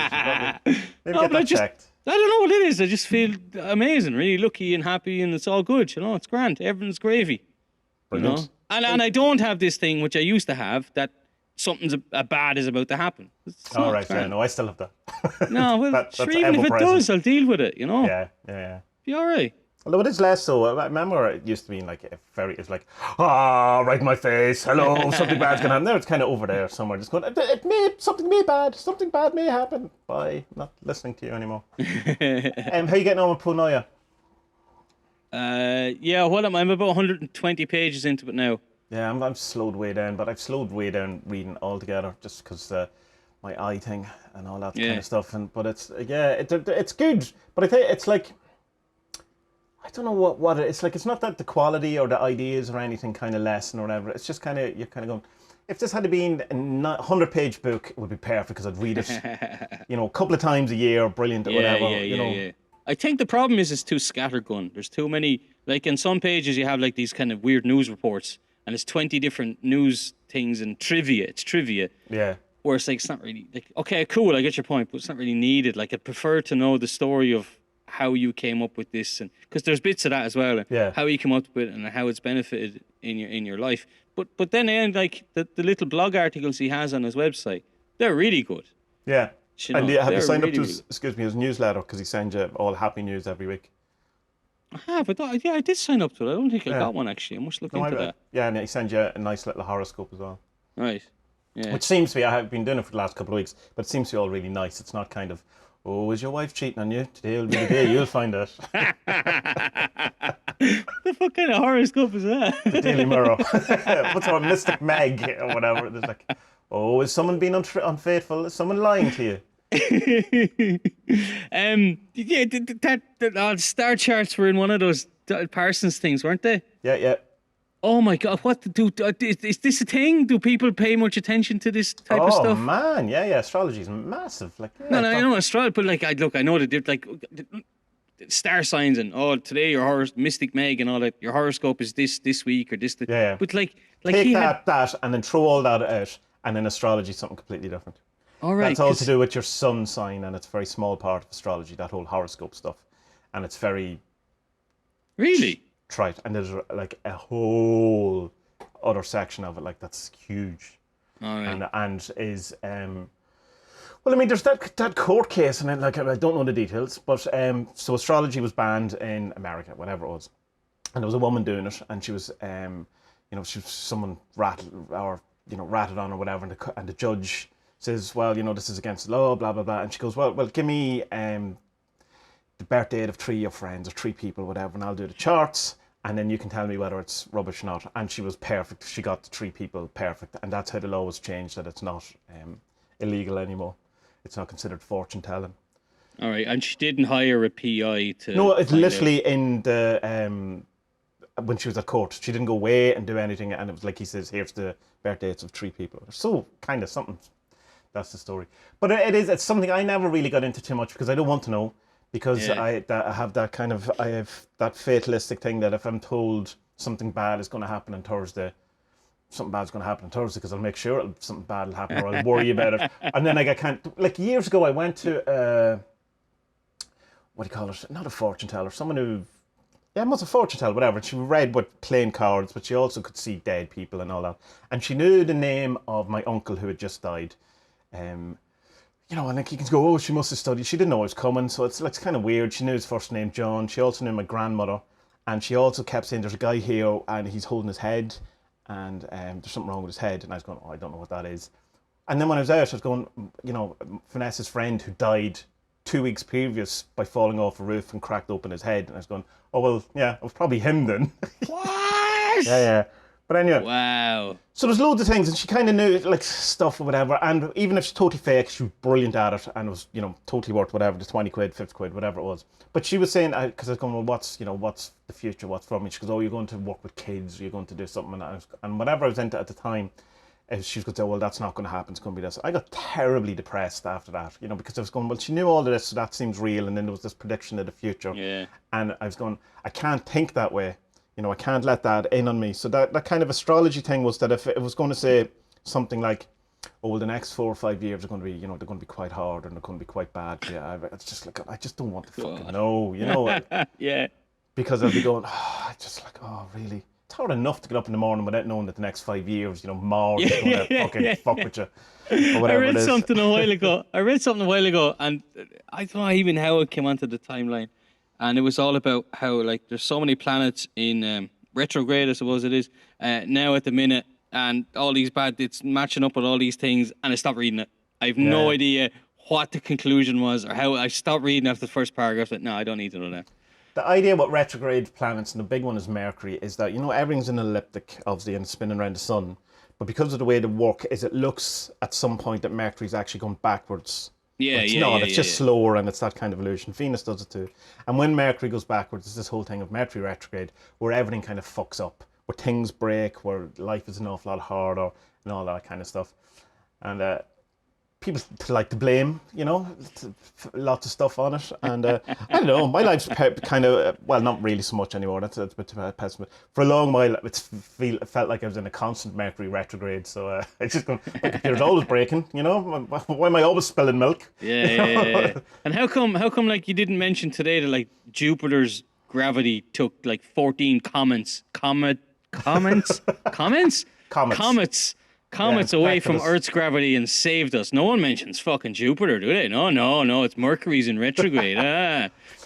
you should probably maybe get that checked. I don't know what it is. I just feel amazing, really lucky and happy, and it's all good. It's grand. Everything's gravy. Brilliant. And I don't have this thing which I used to have, that something's bad is about to happen. All right, yeah, no, I still have that. No, well, that's even if it does, I'll deal with it. Yeah. Be all right. Although it is less so. I remember it used to be like it's like, right in my face, hello, something bad's gonna happen. Now it's kind of over there somewhere, just going, something bad may happen. Bye, not listening to you anymore. How you getting on with Punoya? I'm about 120 pages into it now. Yeah, I'm slowed way down, but I've slowed way down reading altogether just because my eye thing and all that kind of stuff. But it's it's good, but I think it's like, I don't know what it's like. It's not that the quality or the ideas or anything kind of less or whatever. It's just kind of, you're kind of going, if this had been a 100-page book, it would be perfect because I'd read it, a couple of times a year, brilliant or whatever. Yeah. I think the problem is it's too scattergun. There's too many, like in some pages you have like these kind of weird news reports, and it's 20 different news things and trivia. It's trivia. Yeah. Where it's like, it's not really, like, okay, cool, I get your point, but it's not really needed. Like, I'd prefer to know the story of how you came up with this, and because there's bits of that as well, how you came up with it and how it's benefited in your life. But then like the little blog articles he has on his website, they're really good. Yeah. And have you signed up to his newsletter, because he sends you all happy news every week? I have. I did sign up to it. I don't think I got one actually. I must look into that. Yeah, and he sends you a nice little horoscope as well. Right. Yeah. Which seems to be, I have been doing it for the last couple of weeks, but it seems to be all really nice. It's not kind of, oh, is your wife cheating on you? Today will be the day you'll find out. The fuck kind of horoscope is that? The Daily Mirror. What's our Mystic Meg or whatever. It's like, oh, is someone being unfaithful? Is someone lying to you? That star charts were in one of those Parsons things, weren't they? Yeah. Oh my God! Is this a thing? Do people pay much attention to this type of stuff? Oh man, yeah. Astrology is massive. Like, no, I know astrology, but like, I know that they're like star signs and today your Mystic Meg and all that. Your horoscope is this week or this. Yeah. But like take that, and then throw all that out, and then astrology is something completely different. All right. That's all to do with your sun sign, and it's a very small part of astrology, that whole horoscope stuff, and it's very really trite. And there's like a whole other section of it, like that's huge. All right. And is well, I mean, there's that court case, and then, like, I don't know the details, but so astrology was banned in America, whatever it was, and there was a woman doing it, and she was someone ratted on or whatever, and the judge says, well, this is against the law, blah, blah, blah. And she goes, well, give me the birth date of 3 of your friends or 3 people, whatever, and I'll do the charts, and then you can tell me whether it's rubbish or not. And she was perfect. She got the 3 people perfect. And that's how the law was changed, that it's not illegal anymore. It's not considered fortune telling. All right. And she didn't hire a PI to... No, it's literally in the... when she was at court, she didn't go away and do anything. And it was like he says, here's the birth dates of 3 people. So kind of something... That's the story. But it's something I never really got into too much because I don't want to know. Because I have that fatalistic thing that if I'm told something bad is going to happen on Thursday, something bad's going to happen on Thursday because I'll make sure something bad will happen or I'll worry about it. And then I can't... Like years ago I went to... what do you call it? Not a fortune teller. Someone who... Yeah, it was a fortune teller, whatever. She read with playing cards, but she also could see dead people and all that. And she knew the name of my uncle who had just died. you know, and like you can go, oh, she must have studied. She didn't know I was coming, so it's like kind of weird. She knew his first name, John. She also knew my grandmother, and she also kept saying, "There's a guy here, and he's holding his head, and there's something wrong with his head." And I was going, "Oh, I don't know what that is." And then when I was out, I was going, you know, Vanessa's friend who died 2 weeks previous by falling off a roof and cracked open his head, and I was going, "Oh well, yeah, it was probably him then." What? Yeah. But anyway. Wow. So there's loads of things, and she kind of knew like stuff or whatever. And even if she's totally fake, she was brilliant at it, and it was, you know, totally worth whatever, the 20 quid, 50 quid, whatever it was. But she was saying, because I was going, well, what's the future? What's from me? She goes, oh, you're going to work with kids, you're going to do something, and whatever I was into at the time. She was going to say, well, that's not going to happen. It's going to be this. I got terribly depressed after that, you know, because I was going, well, she knew all of this, so that seems real. And then there was this prediction of the future. Yeah. And I was going, I can't think that way. You know, I can't let that in on me. So that kind of astrology thing was that if it was going to say something like, oh, well, the next 4 or 5 years are going to be, you know, they're going to be quite hard and they're going to be quite bad. Yeah, it's just like, I just don't want to fucking know, you know. Yeah. Because I'll be going, just like, oh, really? It's hard enough to get up in the morning without knowing that the next 5 years, you know, Mars is going to fucking fuck with you. Or whatever I read it is. something a while ago. And I don't know even how it came onto the timeline. And it was all about how, like, there's so many planets in retrograde, I suppose it is, now at the minute, and all these it's matching up with all these things, and I stopped reading it. I have no idea what the conclusion was or how. I stopped reading after the first paragraph. But no, I don't need to know that. The idea about retrograde planets, and the big one is Mercury, is that, you know, everything's an elliptic, obviously, and spinning around the sun. But because of the way they work, is it looks at some point that Mercury's actually going backwards. It's just slower, and it's that kind of illusion. Venus does it too. And when Mercury goes backwards, there's this whole thing of Mercury retrograde, where everything kind of fucks up, where things break, where life is an awful lot harder, and all that kind of stuff. And people like to blame, you know, lots of stuff on it. And I don't know, my life's kind of, well, not really so much anymore. That's a bit pessimist. For a long while, it felt like I was in a constant Mercury retrograde. So I just go, my computer's always breaking, you know? Why am I always spilling milk? Yeah. And how come, like, you didn't mention today that, like, Jupiter's gravity took, like, 14 comets away from Earth's gravity and saved us. No one mentions fucking Jupiter, do they? No, it's Mercury's in retrograde.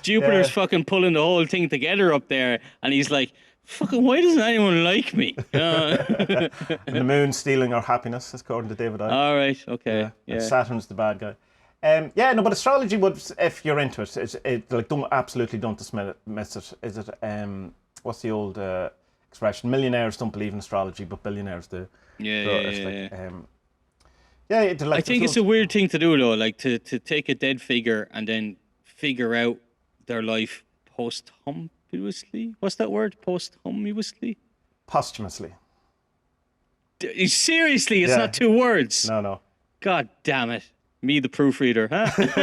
Jupiter's fucking pulling the whole thing together up there, and he's like, fucking, why doesn't anyone like me? And the moon's stealing our happiness, according to David Icke. All right, okay. Yeah. And Saturn's the bad guy. But astrology would, if you're into it, like, don't dismiss it. Is it, what's the old expression? Millionaires don't believe in astrology, but billionaires do. I think it's a weird thing to do, though, like to take a dead figure and then figure out their life posthumously. What's that word? Posthumously? Posthumously. Seriously, it's not 2 words. No. God damn it. Me, the proofreader, huh? But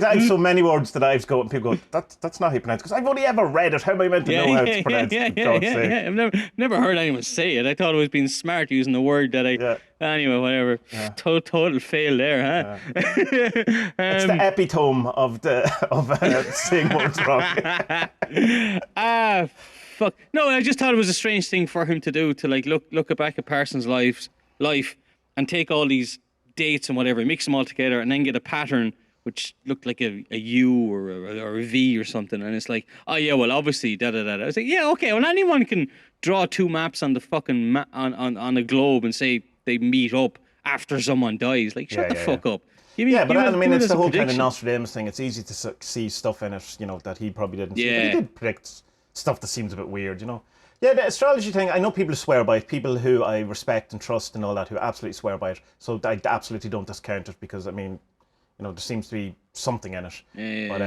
I have so many words that I've got, and people go, that's not how you pronounce it. Because I've only ever read it. How am I meant to know how it's pronounced? Yeah. I've never heard anyone say it. I thought I was being smart using the word that I... Anyway, whatever. Yeah. Total fail there, huh? It's the epitome of saying words wrong. Fuck. No, I just thought it was a strange thing for him to do, to, like, look back at Parsons' life and take all these dates and whatever, mix them all together, and then get a pattern which looked like a U or a V or something. And it's like, oh yeah, well, obviously da. I was like, yeah, okay, well, anyone can draw 2 maps on the fucking on a globe and say they meet up after someone dies. Like, shut the fuck up. But I mean, it's the whole kind of Nostradamus thing. It's easy to see stuff in it, you know, that he probably didn't see. But he did predict stuff that seems a bit weird, you know. Yeah, the astrology thing, I know people who swear by it, people who I respect and trust and all that, who absolutely swear by it. So I absolutely don't discount it, because, I mean, you know, there seems to be something in it. But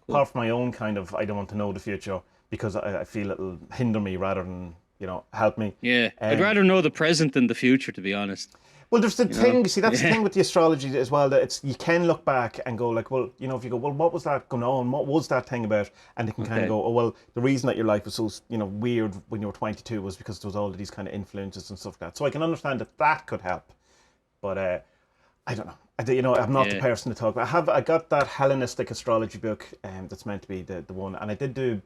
apart from my own kind of, I don't want to know the future, because I feel it'll hinder me rather than, you know, help me. Yeah, I'd rather know the present than the future, to be honest. Well, there's the thing, you see, that's the thing with the astrology as well, that you can look back and go like, well, you know, if you go, well, what was that going on? What was that thing about? And they can kind of go, oh, well, the reason that your life was so, you know, weird when you were 22 was because there was all of these kind of influences and stuff like that. So I can understand that could help. But I don't know. You know, I'm not the person to talk about. I got that Hellenistic astrology book that's meant to be the one. And I did do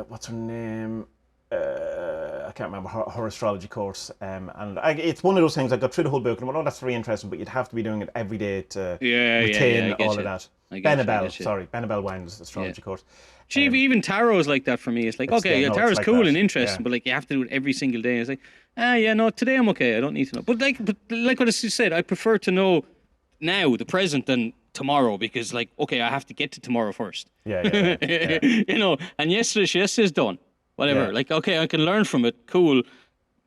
what's her name? I can't remember her astrology course, and it's one of those things. I got through the whole book, and I went, "Oh, that's very interesting," but you'd have to be doing it every day to retain all of that. Benabel Wine's astrology course. Even tarot is like that for me. It's like, tarot's like cool and interesting, but like you have to do it every single day. It's like, today I'm okay. I don't need to know. But like what I said, I prefer to know now, the present, than tomorrow, because like, okay, I have to get to tomorrow first. Yeah. You know, and yesterday's done. Whatever. Yeah. Like, okay, I can learn from it. Cool.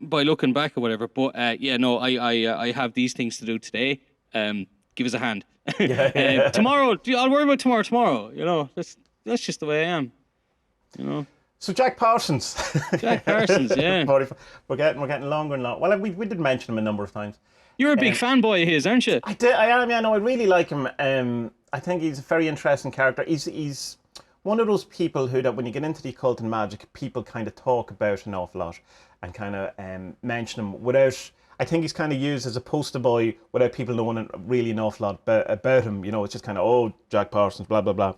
By looking back or whatever. But I have these things to do today. Give us a hand. Tomorrow, I'll worry about tomorrow. You know, that's just the way I am. You know. So Jack Parsons. Yeah. We're getting longer and longer. Well, we did mention him a number of times. You're a big fanboy of his, aren't you? I am. Yeah, no, I really like him. I think he's a very interesting character. He's one of those people who, that when you get into the occult and magic, people kind of talk about an awful lot and kind of mention him without. I think he's kind of used as a poster boy without people knowing really an awful lot about him. You know, it's just kind of, oh, Jack Parsons, blah blah blah.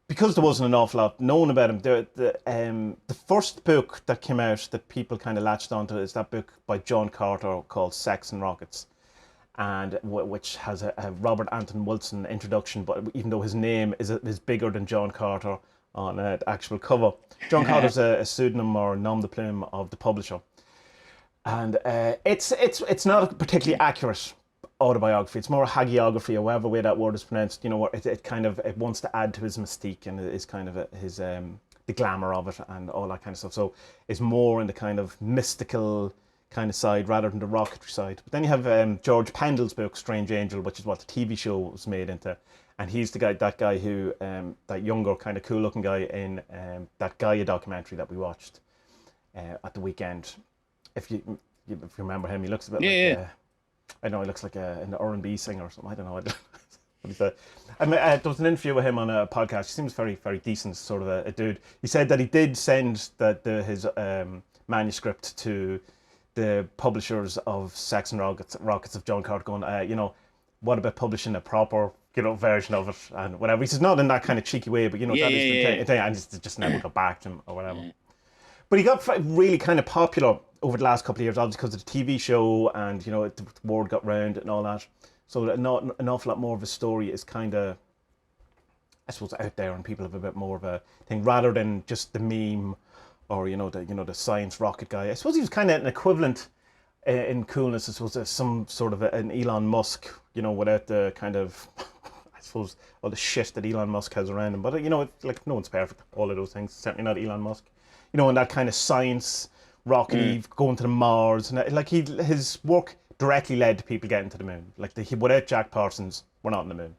Because there wasn't an awful lot known about him, the first book that came out that people kind of latched onto is that book by John Carter called Sex and Rockets, and which has a Robert Anton Wilson introduction, but even though his name is bigger than John Carter on the actual cover. John Carter's a pseudonym or nom de plume of the publisher. And it's not a particularly accurate autobiography. It's more a hagiography, or whatever way that word is pronounced. You know, where it wants to add to his mystique and is kind of his the glamour of it and all that kind of stuff. So it's more in the kind of mystical kind of side rather than the rocketry side. But then you have George Pendle's book Strange Angel, which is what the TV show was made into, and he's that guy who that younger kind of cool looking guy in that Gaia documentary that we watched at the weekend. If you remember him, he looks a bit like I know he looks like an R&B singer or something. I don't know what he said. There was an interview with him on a podcast. He seems very, very decent sort of a dude. He said that he did send his manuscript to the publishers of Sex and Rockets of John Carter, going, you know, what about publishing a proper, you know, version of it and whatever. He says not in that kind of cheeky way, but you know, that is the thing, and just never got back to him or whatever. Yeah. But he got really kind of popular over the last couple of years, obviously because of the TV show, and you know, the word got round and all that. So an awful lot more of his story is kind of, I suppose, out there, and people have a bit more of a thing rather than just the meme or the science rocket guy. I suppose he was kind of an equivalent in coolness, I suppose, as some sort of an Elon Musk, you know, without the kind of, I suppose, all the shit that Elon Musk has around him. But you know, like, no one's perfect. All of those things, certainly not Elon Musk. You know, and that kind of science, rockety, going to the Mars, and like his work directly led to people getting to the moon. Like without Jack Parsons, we're not on the moon.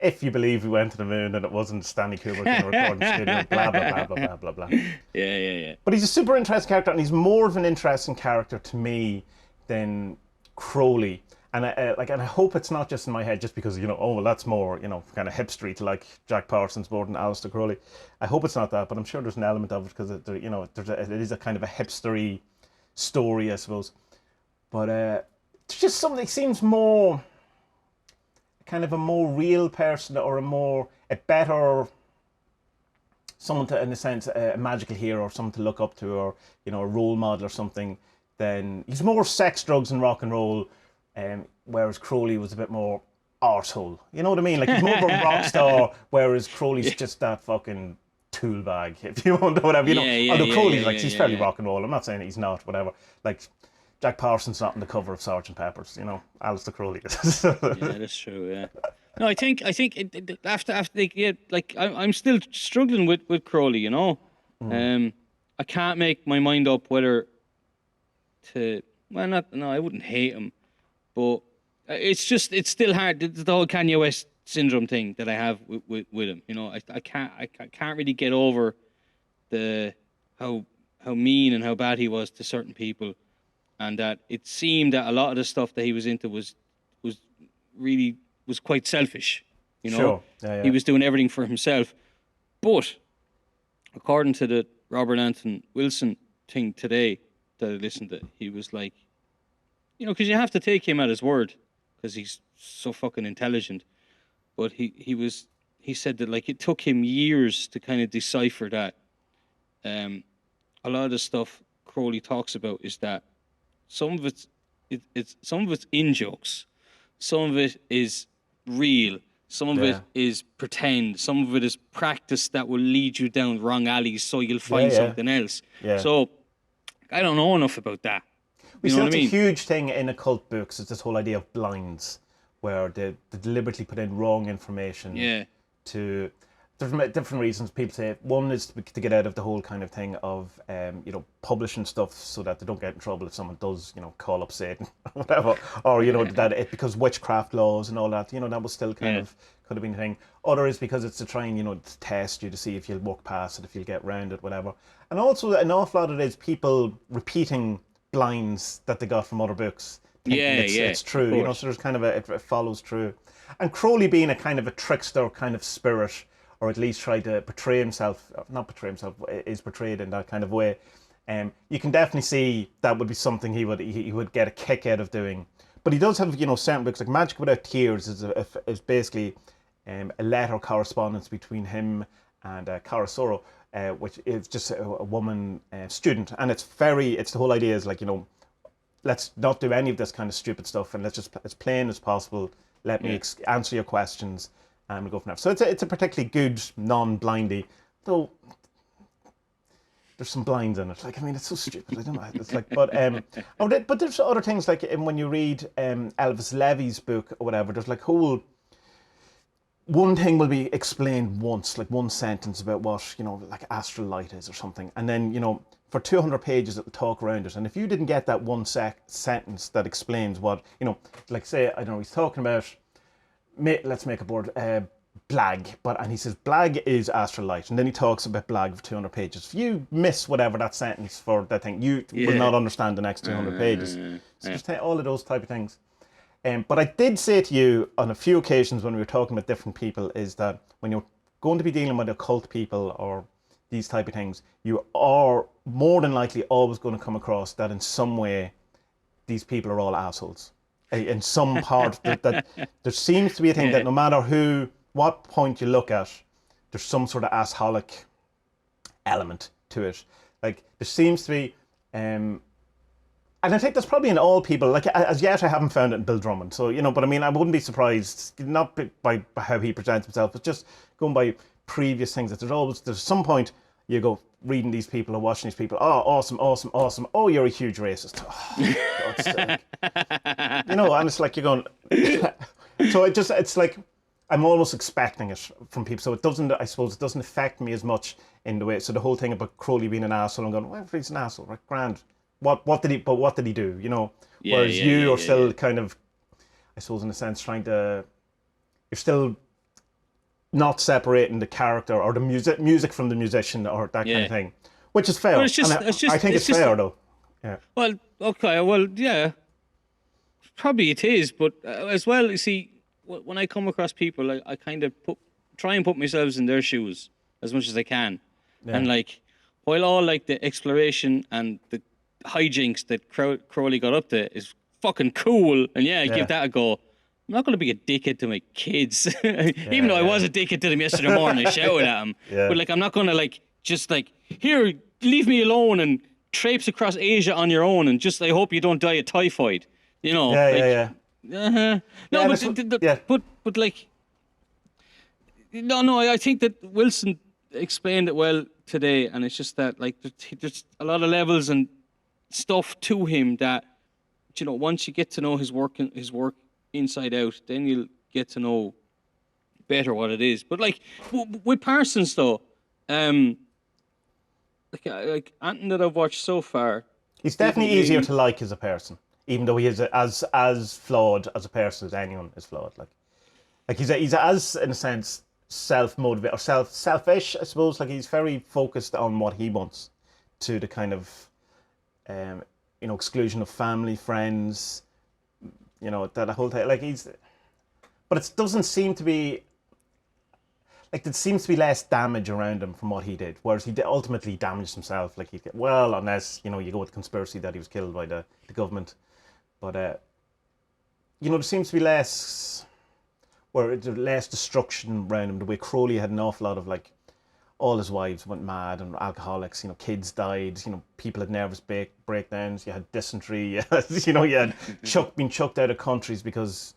If you believe we went to the moon and it wasn't Stanley Kubrick in a recording studio, blah blah blah blah blah blah blah. Yeah. But he's a super interesting character, and he's more of an interesting character to me than Crowley. And I hope it's not just in my head, just because, you know, oh well, that's more, you know, kind of hipstery to like Jack Parsons more than Aleister Crowley. I hope it's not that, but I'm sure there's an element of it because it is a kind of a hipstery story, I suppose. But it's just something that seems more kind of a more real person, or a better someone to, in a sense, a magical hero or someone to look up to, or you know, a role model or something. Then he's more sex, drugs, and rock and roll. Whereas Crowley was a bit more arsehole. You know what I mean? Like, he's more of a rock star, whereas Crowley's just that fucking tool bag, if you want, or whatever. You know, although Crowley's he's fairly rock and roll. I'm not saying he's not, whatever. Like, Jack Parsons not on the cover of Sgt. Pepper's. You know, Aleister Crowley is. Yeah, that's true. Yeah. No, I think after I'm still struggling with Crowley. You know, I can't make my mind up whether to. Well, I wouldn't hate him. But it's still hard. The whole Kanye West syndrome thing that I have with him. You know, I can't really get over how mean and how bad he was to certain people, and that it seemed that a lot of the stuff that he was into was quite selfish. You know, sure. Yeah. He was doing everything for himself. But according to the Robert Anton Wilson thing today that I listened to, he was like, you know, because you have to take him at his word, because he's so fucking intelligent. But he said that, like, it took him years to kind of decipher that a lot of the stuff Crowley talks about is that some of it's in jokes, some of it is real, some of it is pretend, some of it is practice that will lead you down wrong alleys so you'll find something else. Yeah. So I don't know enough about that. We see that's a huge thing in occult books. Is this whole idea of blinds, where they deliberately put in wrong information. Yeah. To different reasons. People say one is to get out of the whole kind of thing of publishing stuff so that they don't get in trouble if someone does call up Satan or whatever, or that it because witchcraft laws and all that. That was still kind of could have been a thing. Other is because it's to try and to test you to see if you'll walk past it, if you'll get around it, whatever. And also an awful lot of it is people repeating blinds that they got from other books. It's true, so there's kind of it follows through. And Crowley being a kind of a trickster kind of spirit, or at least try to portray himself, not portray himself, is portrayed in that kind of way. You can definitely see that would be something he would get a kick out of doing. But he does have, certain books, like Magic Without Tears is basically a letter correspondence between him and Karasoro, which is just a woman student. And it's the whole idea is like, let's not do any of this kind of stupid stuff and let's just, as plain as possible, let me answer your questions and we'll go from there. So it's a particularly good non-blindy, though there's some blinds in it. Like, I mean, it's so stupid. I don't know. It's like, but there's other things like when you read Elvis Levy's book or whatever, there's like one thing will be explained once, like one sentence about what, like astral light is or something. And then, for 200 pages it'll talk around it. And if you didn't get that one sentence that explains what, like say, I don't know, he's talking about, let's make a board, blag, and he says blag is astral light, and then he talks about blag for 200 pages. If you miss whatever that sentence for that thing, you will not understand the next 200 pages. So just all of those type of things. But I did say to you on a few occasions when we were talking about different people is that when you're going to be dealing with occult people or these type of things, you are more than likely always going to come across that in some way these people are all assholes. In some part that there seems to be a thing that no matter what point you look at, there's some sort of assholic element to it. Like there seems to be, and I think that's probably in all people. Like as yet, I haven't found it in Bill Drummond. So but I mean, I wouldn't be surprised, not by how he presents himself, but just going by previous things. That there's some point you go reading these people or watching these people. Oh, awesome, awesome, awesome. Oh, you're a huge racist. Oh, God's sake. And it's like you're going. So it's like I'm almost expecting it from people. So it doesn't affect me as much in the way. So the whole thing about Crowley being an asshole, I'm going, well, he's an asshole, right? Grand. What did he do? Whereas you are still kind of, I suppose, in a sense, you're still not separating the character or the music from the musician or that kind of thing, which is fair. Well, I think it's fair though. Yeah. Well, okay. Well, yeah. Probably it is, but as well, you see, when I come across people, I kind of try and put myself in their shoes as much as I can, and like, while all like the exploration and the hijinks that Crowley got up to is fucking cool, and give that a go. I'm not going to be a dickhead to my kids, even though I was a dickhead to them yesterday morning. I shouted at them, but like I'm not going to just here, leave me alone and traipse across Asia on your own, and just I hope you don't die of typhoid. No, but like, no. I think that Wilson explained it well today, and it's just that like there's a lot of levels and stuff to him that once you get to know his work inside out, then you'll get to know better what it is. But like with Parsons though, like anything that I've watched so far, he's definitely easier to like as a person, even though he is as flawed as a person as anyone is flawed. Like he's as in a sense self-motivated or selfish, I suppose. Like he's very focused on what he wants, to the kind of exclusion of family, friends. That whole thing, like but it doesn't seem to be, like there seems to be less damage around him from what he did, whereas he ultimately damaged himself. Like unless, you go with the conspiracy that he was killed by the government. But, there seems to be less destruction around him, the way Crowley had an awful lot of, like, all his wives went mad and alcoholics. Kids died. People had nervous breakdowns. You had dysentery. You had being chucked out of countries because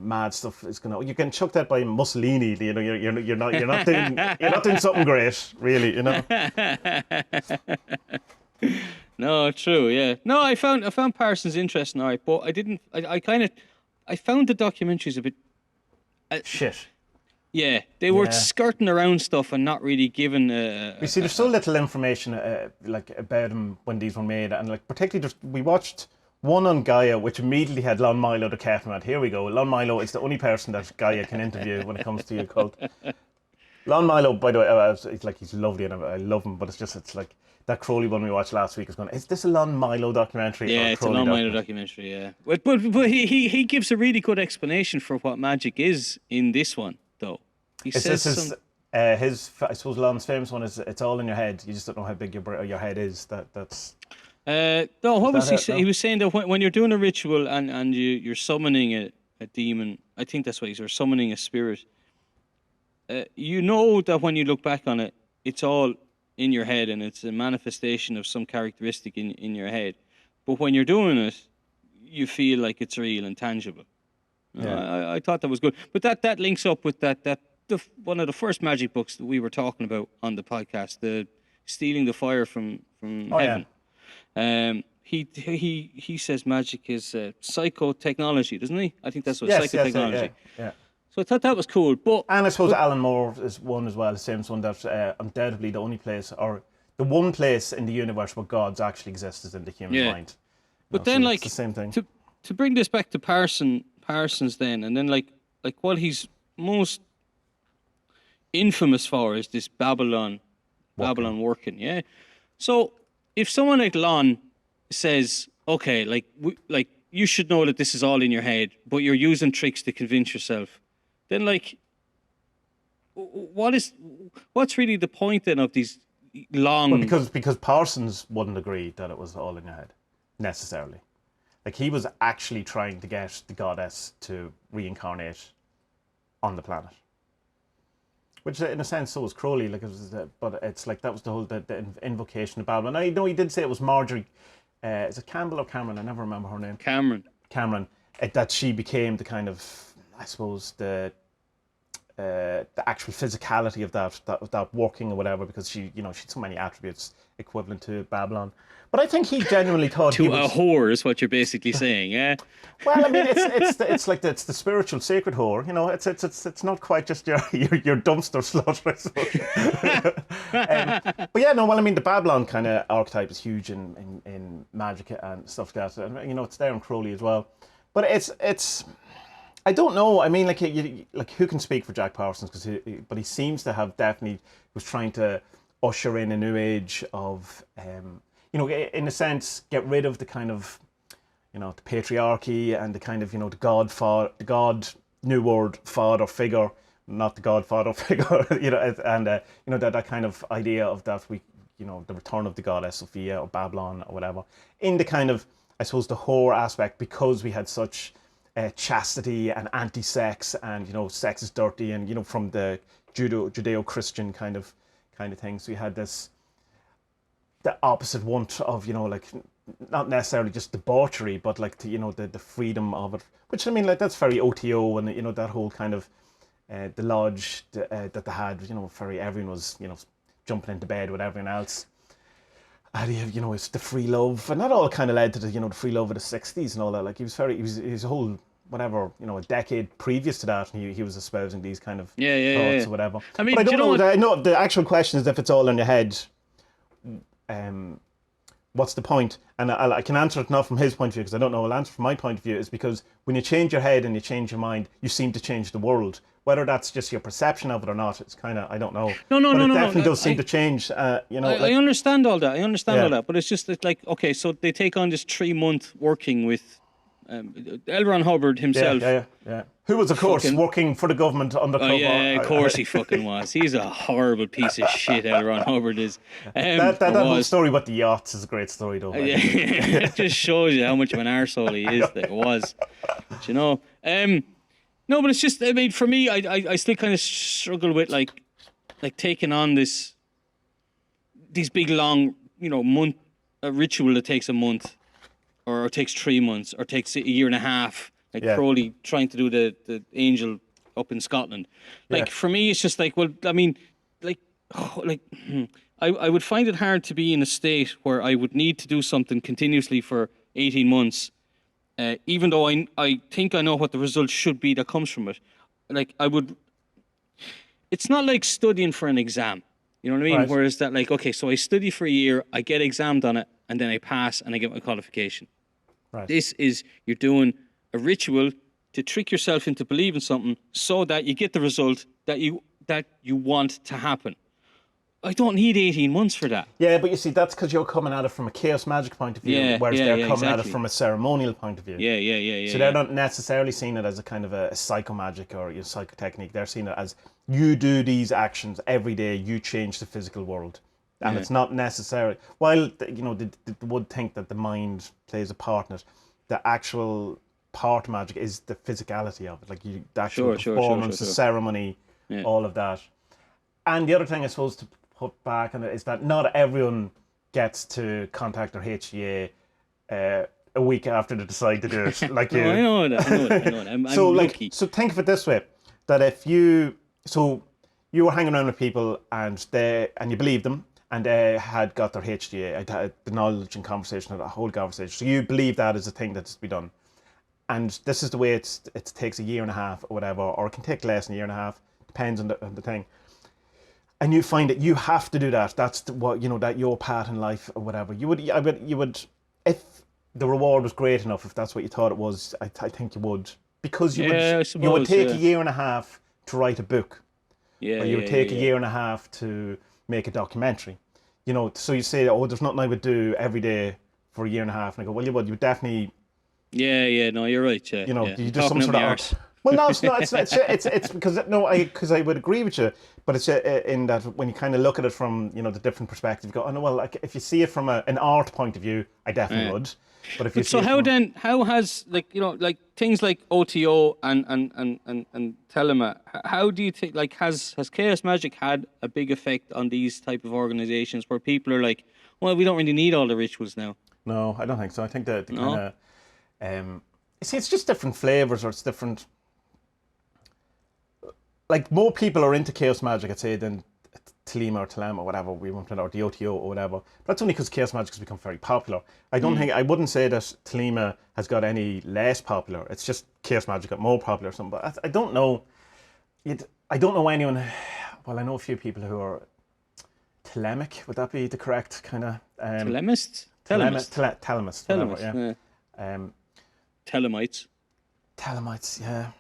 mad stuff is gonna. You get chucked out by Mussolini. You're not doing something great, really. No, true, yeah. No, I found Parsons interesting, all right, but I didn't. I found the documentaries a bit shit. Yeah, they were skirting around stuff and not really giving. You see, there's so little information about him when these were made, and particularly we watched one on Gaia, which immediately had Lon Milo the Catman. Here we go. Lon Milo is the only person that Gaia can interview when it comes to your cult. Lon Milo, by the way, he's lovely and I love him, but it's like that Crowley one we watched last week is going. Is this a Lon Milo documentary? Yeah, it's a Lon Milo documentary. Yeah, but he gives a really good explanation for what magic is in this one, though. He says I suppose Lon's famous one is it's all in your head. You just don't know how big your head is. That's. No, what was he saying? He was saying that when you're doing a ritual and you're summoning a demon, I think that's what he's summoning a spirit. You know that when you look back on it, it's all in your head and it's a manifestation of some characteristic in your head. But when you're doing it, you feel like it's real and tangible. Yeah. I thought that was good. But that links up with one of the first magic books that we were talking about on the podcast, the Stealing the Fire from Heaven. Yeah. He says magic is psychotechnology, doesn't he? I think that's what psychotechnology. Yeah. So I thought that was cool. And I suppose Alan Moore is one as well, the same one that undoubtedly the only place or the one place in the universe where gods actually exist is in the human mind. But then it's the same thing. To bring this back to Parsons then, and then like what he's most infamous for is this Babylon working, yeah? So if someone like Lon says, okay, like you should know that this is all in your head, but you're using tricks to convince yourself, then what's really the point then of these long... Well, because Parsons wouldn't agree that it was all in your head, necessarily. Like, he was actually trying to get the goddess to reincarnate on the planet. Which, in a sense, so was Crowley. But it's like that was the whole the invocation of Babylon. I know he did say it was Marjorie. Is it Campbell or Cameron? I never remember her name. Cameron. That she became the kind of, I suppose, the actual physicality of that working or whatever, because she had so many attributes equivalent to Babylon. But I think he genuinely thought a whore is what you're basically saying, yeah. Well, I mean, it's the spiritual sacred whore. It's not quite just your dumpster slut, I suppose. But yeah, no. Well, I mean, the Babylon kind of archetype is huge in magic and stuff like that. And it's there in Crowley as well. But it's. I don't know. I mean, who can speak for Jack Parsons? But he seems to have definitely was trying to usher in a new age of. In a sense, get rid of the kind of, the patriarchy and the kind of, the God New World father figure, not the godfather figure, and that kind of idea of that the return of the goddess Sophia or Babylon or whatever, in the kind of, I suppose, the whore aspect, because we had such chastity and anti-sex and sex is dirty and from the Judeo-Christian kind of things, we had this. The opposite want of, not necessarily just debauchery, but the freedom of it. Which, I mean, that's very OTO and, that whole kind of, the lodge that they had, everyone was, jumping into bed with everyone else. And it's the free love. And that all kind of led to the free love of the 60s and all that. Like, he was a whole, whatever, a decade previous to that, and he was espousing these kind of thoughts or whatever. I mean, but I don't know. I know the actual question is if it's all in your head. What's the point? And I can answer it not from his point of view, because I don't know. I'll answer from my point of view, is because when you change your head and you change your mind, you seem to change the world. Whether that's just your perception of it or not, it's kind of, I don't know. No. It definitely does seem to change. I understand all that. All that, but it's just that, okay, so they take on this 3-month working with L. Ron Hubbard himself. Yeah. Who was, of course, working for the government undercover. Oh, yeah, of course he fucking was. He's a horrible piece of shit, L. Ron Hubbard is. That whole story about the yachts is a great story, though. It just shows you how much of an arsehole he is, that it was. But, no, but it's just, I mean, for me, I still kind of struggle with, like taking on these big long, month a ritual that takes a month, or takes 3 months, or takes a year and a half, like Crowley trying to do the angel up in Scotland. Like for me, it's just like, well, I mean, I would find it hard to be in a state where I would need to do something continuously for 18 months, even though I think I know what the result should be that comes from it. Like it's not like studying for an exam. You know what I mean? Right. Whereas that, like, okay, so I study for a year, I get examined on it, and then I pass and I get my qualification. Right. This is, you're doing a ritual to trick yourself into believing something so that you get the result that you want to happen. I don't need 18 months for that. Yeah, but you see, that's because you're coming at it from a chaos magic point of view, whereas they're coming at it from a ceremonial point of view. Yeah. So they're not necessarily seeing it as a kind of a psychomagic or psychotechnique. They're seeing it as, you do these actions every day, you change the physical world. And it's not necessarily, while, they would think that the mind plays a part in it, the actual part of magic is the physicality of it. Like the actual performance, the ceremony, all of that. And the other thing I suppose to put back on it is that not everyone gets to contact their HGA a week after they decide to do it. Like you. I know that. I'm lucky. So think of it this way: that if you were hanging around with people and you believed them and they had got their HGA, had the knowledge and conversation, the whole conversation. So you believe that is a thing that's to be done, and this is the way it takes a year and a half or whatever, or it can take less than a year and a half, depends on the thing. And you find that you have to do that. That's what that your part in life or whatever. You would, if the reward was great enough, if that's what you thought it was, I think you would, because you would take a year and a half to write a book, or you would take a year and a half to make a documentary. So you say, oh, there's nothing I would do every day for a year and a half, and I go, well, you would definitely. Yeah. No, you're right. Yeah. You do some sort of art. Well, no, it's not. It's because because I would agree with you, but it's in that when you kind of look at it from the different perspective, you go, oh no, well, like if you see it from an art point of view, I definitely would. But if you see how has things like OTO and Telema, how do you think has Chaos Magic had a big effect on these type of organizations where people are like, well, we don't really need all the rituals now? No, I don't think so. I think that the kind of see, it's just different flavors, or it's different. Like, more people are into Chaos Magic, I'd say, than Telema or Telem or whatever we want to, or the OTO or whatever. But that's only because Chaos Magic has become very popular. I wouldn't say that Telema has got any less popular. It's just Chaos Magic got more popular or something. But I don't know. I don't know anyone. Well, I know a few people who are Telemic. Would that be the correct kind of Telemists? Telemists. Telemists. Yeah. Telemites. Telemites, yeah.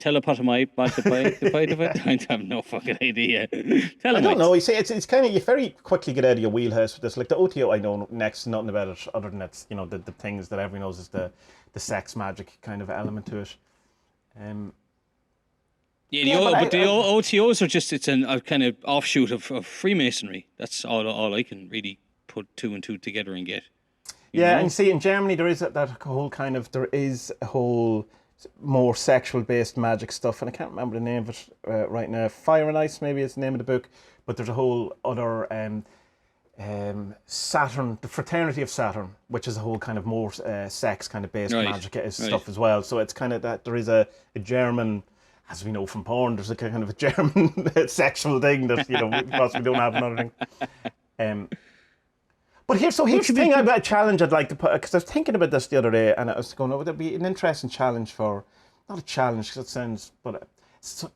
Telepotomite, I have no fucking idea. Telemites. I don't know. You see, it's kind of, you very quickly get out of your wheelhouse with this. Like the OTO, I know next to nothing about it, other than it's the things that everyone knows is the sex magic kind of element to it. The OTOs are just, it's a kind of offshoot of Freemasonry. That's all I can really put two and two together and get. And see, in Germany there is there is a whole more sexual based magic stuff, and I can't remember the name of it right now. Fire and Ice maybe is the name of the book, but there's a whole other Saturn, the Fraternity of Saturn, which is a whole kind of more sex kind of based magic stuff as well. So it's kind of that there is a German, as we know from porn, there's a kind of a German sexual thing that we possibly don't have another thing. But here's the thing about a challenge I'd like to put, because I was thinking about this the other day, and I was going, would it be an interesting challenge not a challenge, because it sounds, but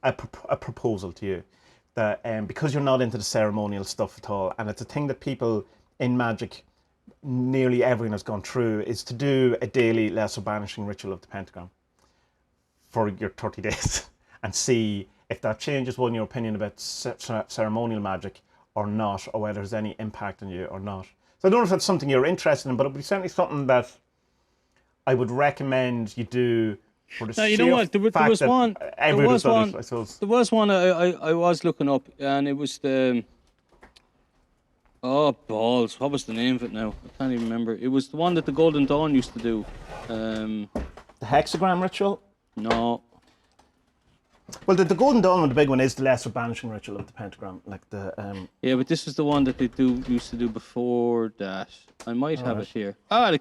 a proposal to you, that because you're not into the ceremonial stuff at all, and it's a thing that people in magic, nearly everyone has gone through, is to do a daily lesser banishing ritual of the pentagram for your 30 days, and see if that changes, your opinion about ceremonial magic or not, or whether there's any impact on you or not. So I don't know if that's something you're interested in, but it would be certainly something that I would recommend you do. For the There was one. There was one I was looking up, and it was the. Oh balls! What was the name of it now? I can't even remember. It was the one that the Golden Dawn used to do. The hexagram ritual? No. Well, the Golden Dawn one, the big one, is the lesser banishing ritual of the pentagram. Like the Yeah, but this is the one that they used to do before that. I might have it here. The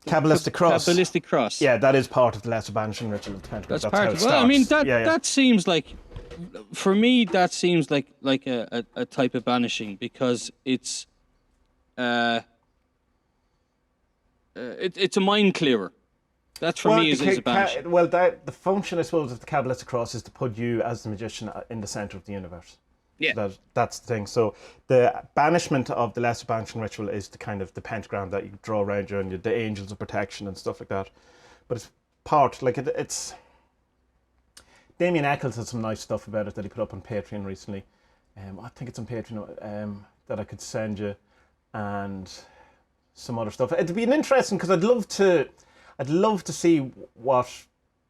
Kabbalistic cross. Kabbalistic cross. Yeah, that is part of the lesser banishing ritual of the pentagram. That's part how of it it. Well, I mean, starts. that seems like, for me, that seems like a type of banishing, because it's it's a mind clearer. That's for me is a banishing. The function, I suppose, of the Kabbalistic cross is to put you as the magician in the center of the universe. Yeah. So that's the thing. So the banishment of the lesser banishing ritual is the kind of the pentagram that you draw around you and the angels of protection and stuff like that. But it's part, like it's... Damien Eccles had some nice stuff about it that he put up on Patreon recently. I think it's on Patreon that I could send you, and some other stuff. It'd be an interesting, because I'd love to see what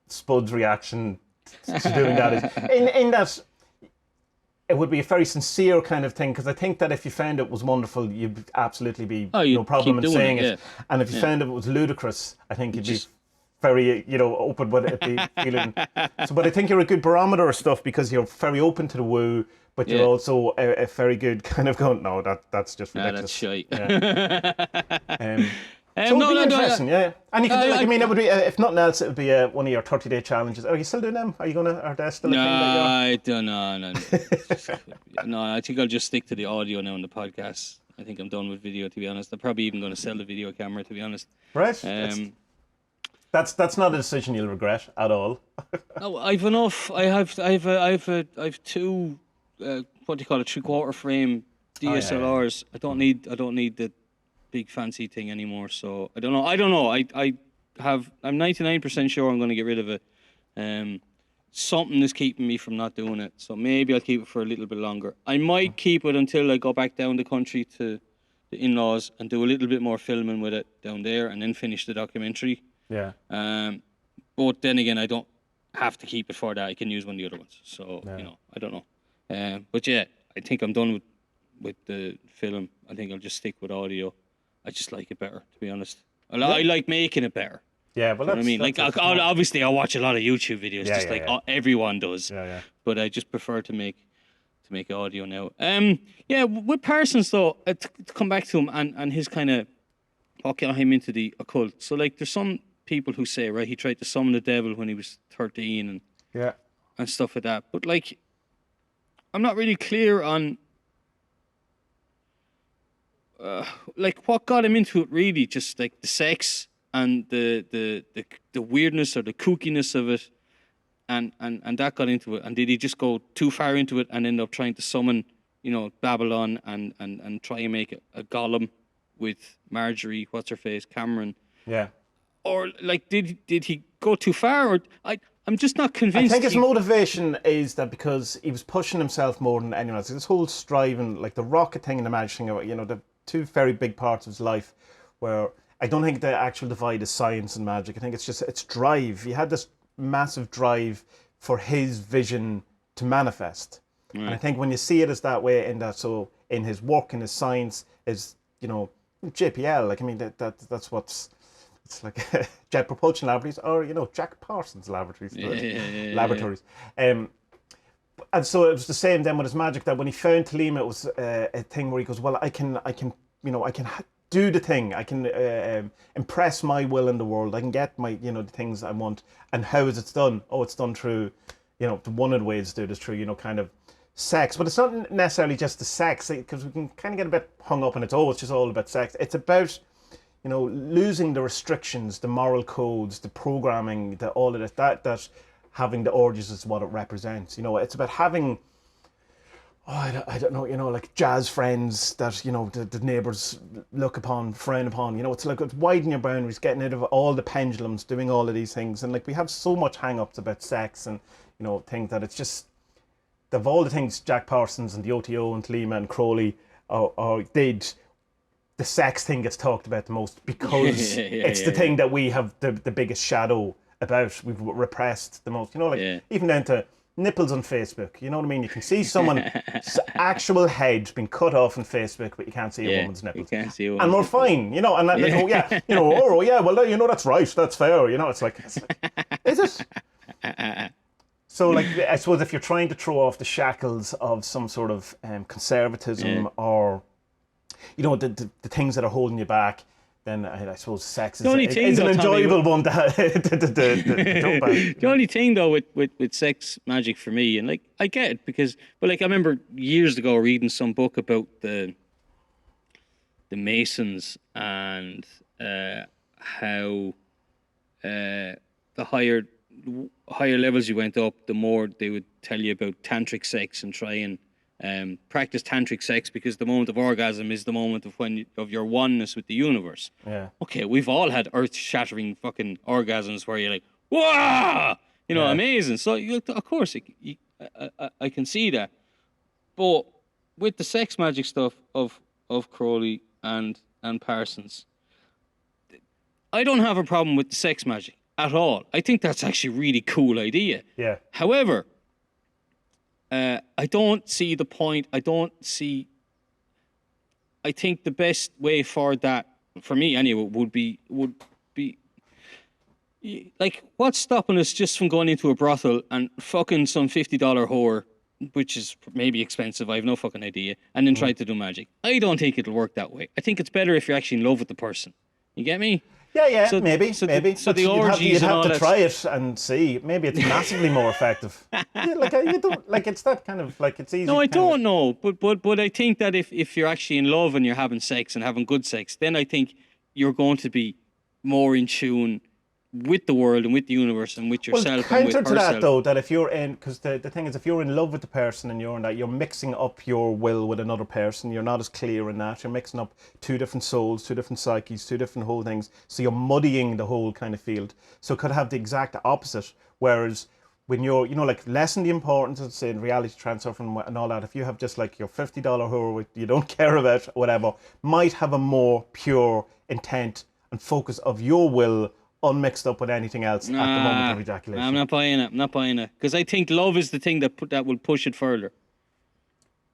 Spud's reaction to doing that is. In that, it would be a very sincere kind of thing, because I think that if you found it was wonderful, you'd absolutely be no problem in saying it. And if you found it was ludicrous, I think you'd be very, open with it, be feeling. But I think you're a good barometer of stuff, because you're very open to the woo, but you're also a very good kind of going, no, that's just ridiculous. That's shite. Yeah. So it'd be interesting, yeah. And you can do, it would be, if nothing else, it would be one of your 30-day challenges. Are you still doing them? Are you are they still a thing that I don't know. No, I think I'll just stick to the audio now on the podcast. I think I'm done with video, to be honest. I'm probably even going to sell the video camera, to be honest. Right. That's not a decision you'll regret at all. No, I've enough. I've two, what do you call it, 3/4 frame DSLRs. I don't need the big fancy thing anymore, so I don't know. I'm 99% sure I'm going to get rid of it. Something is keeping me from not doing it, so maybe I'll keep it for a little bit longer. I might keep it until I go back down the country to the in-laws and do a little bit more filming with it down there, and then finish the documentary. Yeah. But then again, I don't have to keep it for that. I can use one of the other ones, so I don't know. But yeah, I think I'm done with the film. I think I'll just stick with audio. I just like it better, to be honest. I like making it better. Yeah, well, that's, you know what I mean? Like, obviously, I watch a lot of YouTube videos, everyone does. Yeah. But I just prefer to make audio now. With Parsons though, to come back to him and his kind of what got him into the occult. So like, there's some people who say, right, he tried to summon the devil when he was 13 and stuff like that. But like, I'm not really clear on like what got him into it really. Just like the sex and the weirdness or the kookiness of it, and that got into it. And did he just go too far into it and end up trying to summon, Babylon and try and make a golem with Marjorie, what's her face, Cameron? Yeah. Or like, did he go too far? Or I'm just not convinced. I think his motivation is that because he was pushing himself more than anyone else. This whole striving, like the rocket thing and the magic thing, the two very big parts of his life, where I don't think the actual divide is science and magic. I think it's drive. He had this massive drive for his vision to manifest. And I think when you see it as that way, in his work, in his science, is JPL. Like, I mean, that's what's. It's like Jet Propulsion Laboratories, or Jack Parsons Laboratories. Laboratories. And so it was the same then with his magic. That when he found Thelema, it was a thing where he goes, well, I can do the thing. I can impress my will in the world. I can get my the things I want. And how is it done? Oh, it's done through one of the ways to do it is through kind of sex. But it's not necessarily just the sex, because we can kind of get a bit hung up on it. Oh, it's just all about sex. It's about losing the restrictions, the moral codes, the programming, all of it, that having the orgies is what it represents. It's about having, I don't know, like jazz friends that, the neighbours look upon, frown upon. It's like it's widening your boundaries, getting rid of all the pendulums, doing all of these things. And like, we have so much hang-ups about sex and, things that it's just, of all the things Jack Parsons and the OTO and Thelema and Crowley did, the sex thing gets talked about the most, because it's the thing that we have the biggest shadow about. We've repressed the most, even down to nipples on Facebook. You know what I mean? You can see someone's actual head being cut off on Facebook, but you can't see a woman's nipples. You can't see a woman's and we're fine, and they go, well, that's right, that's fair. It's like, is it? So, like, I suppose if you're trying to throw off the shackles of some sort of conservatism or, the things that are holding you back, then I suppose sex is an enjoyable one to jump at. The only thing though with sex magic for me, and like I get it because, but like I remember years ago reading some book about the Masons and how the higher levels you went up, the more they would tell you about tantric sex and try and practice tantric sex because the moment of orgasm is the moment of your oneness with the universe. Yeah. Okay, we've all had earth-shattering fucking orgasms where you're like, "Wow!" Amazing. So of course, I can see that. But with the sex magic stuff of Crowley and Parsons, I don't have a problem with the sex magic at all. I think that's actually a really cool idea. Yeah. However, I don't see the point. I think the best way for that, for me anyway, would be like, what's stopping us just from going into a brothel and fucking some $50 whore, which is maybe expensive, I have no fucking idea, and then try to do magic? I don't think it'll work that way. I think it's better if you're actually in love with the person. You get me? Yeah, maybe. So but the orgies you'd have to try it and see. Maybe it's massively more effective. You don't like. It's that kind of like it's easy. No, I don't know, but I think that if you're actually in love and you're having sex and having good sex, then I think you're going to be more in tune with the world and with the universe and with yourself. Well, and with counter to herself. that though, that if you're in, because the thing is, if you're in love with the person and you're in that, you're mixing up your will with another person. You're not as clear in that. You're mixing up two different souls, two different psyches, two different whole things. So you're muddying the whole kind of field. So it could have the exact opposite. Whereas when you're, like, lessen the importance of, say, reality transfer and all that. If you have just like your $50 whore you don't care about, whatever, might have a more pure intent and focus of your will unmixed up with anything else at the moment of ejaculation. I'm not buying it. Because I think love is the thing that will push it further.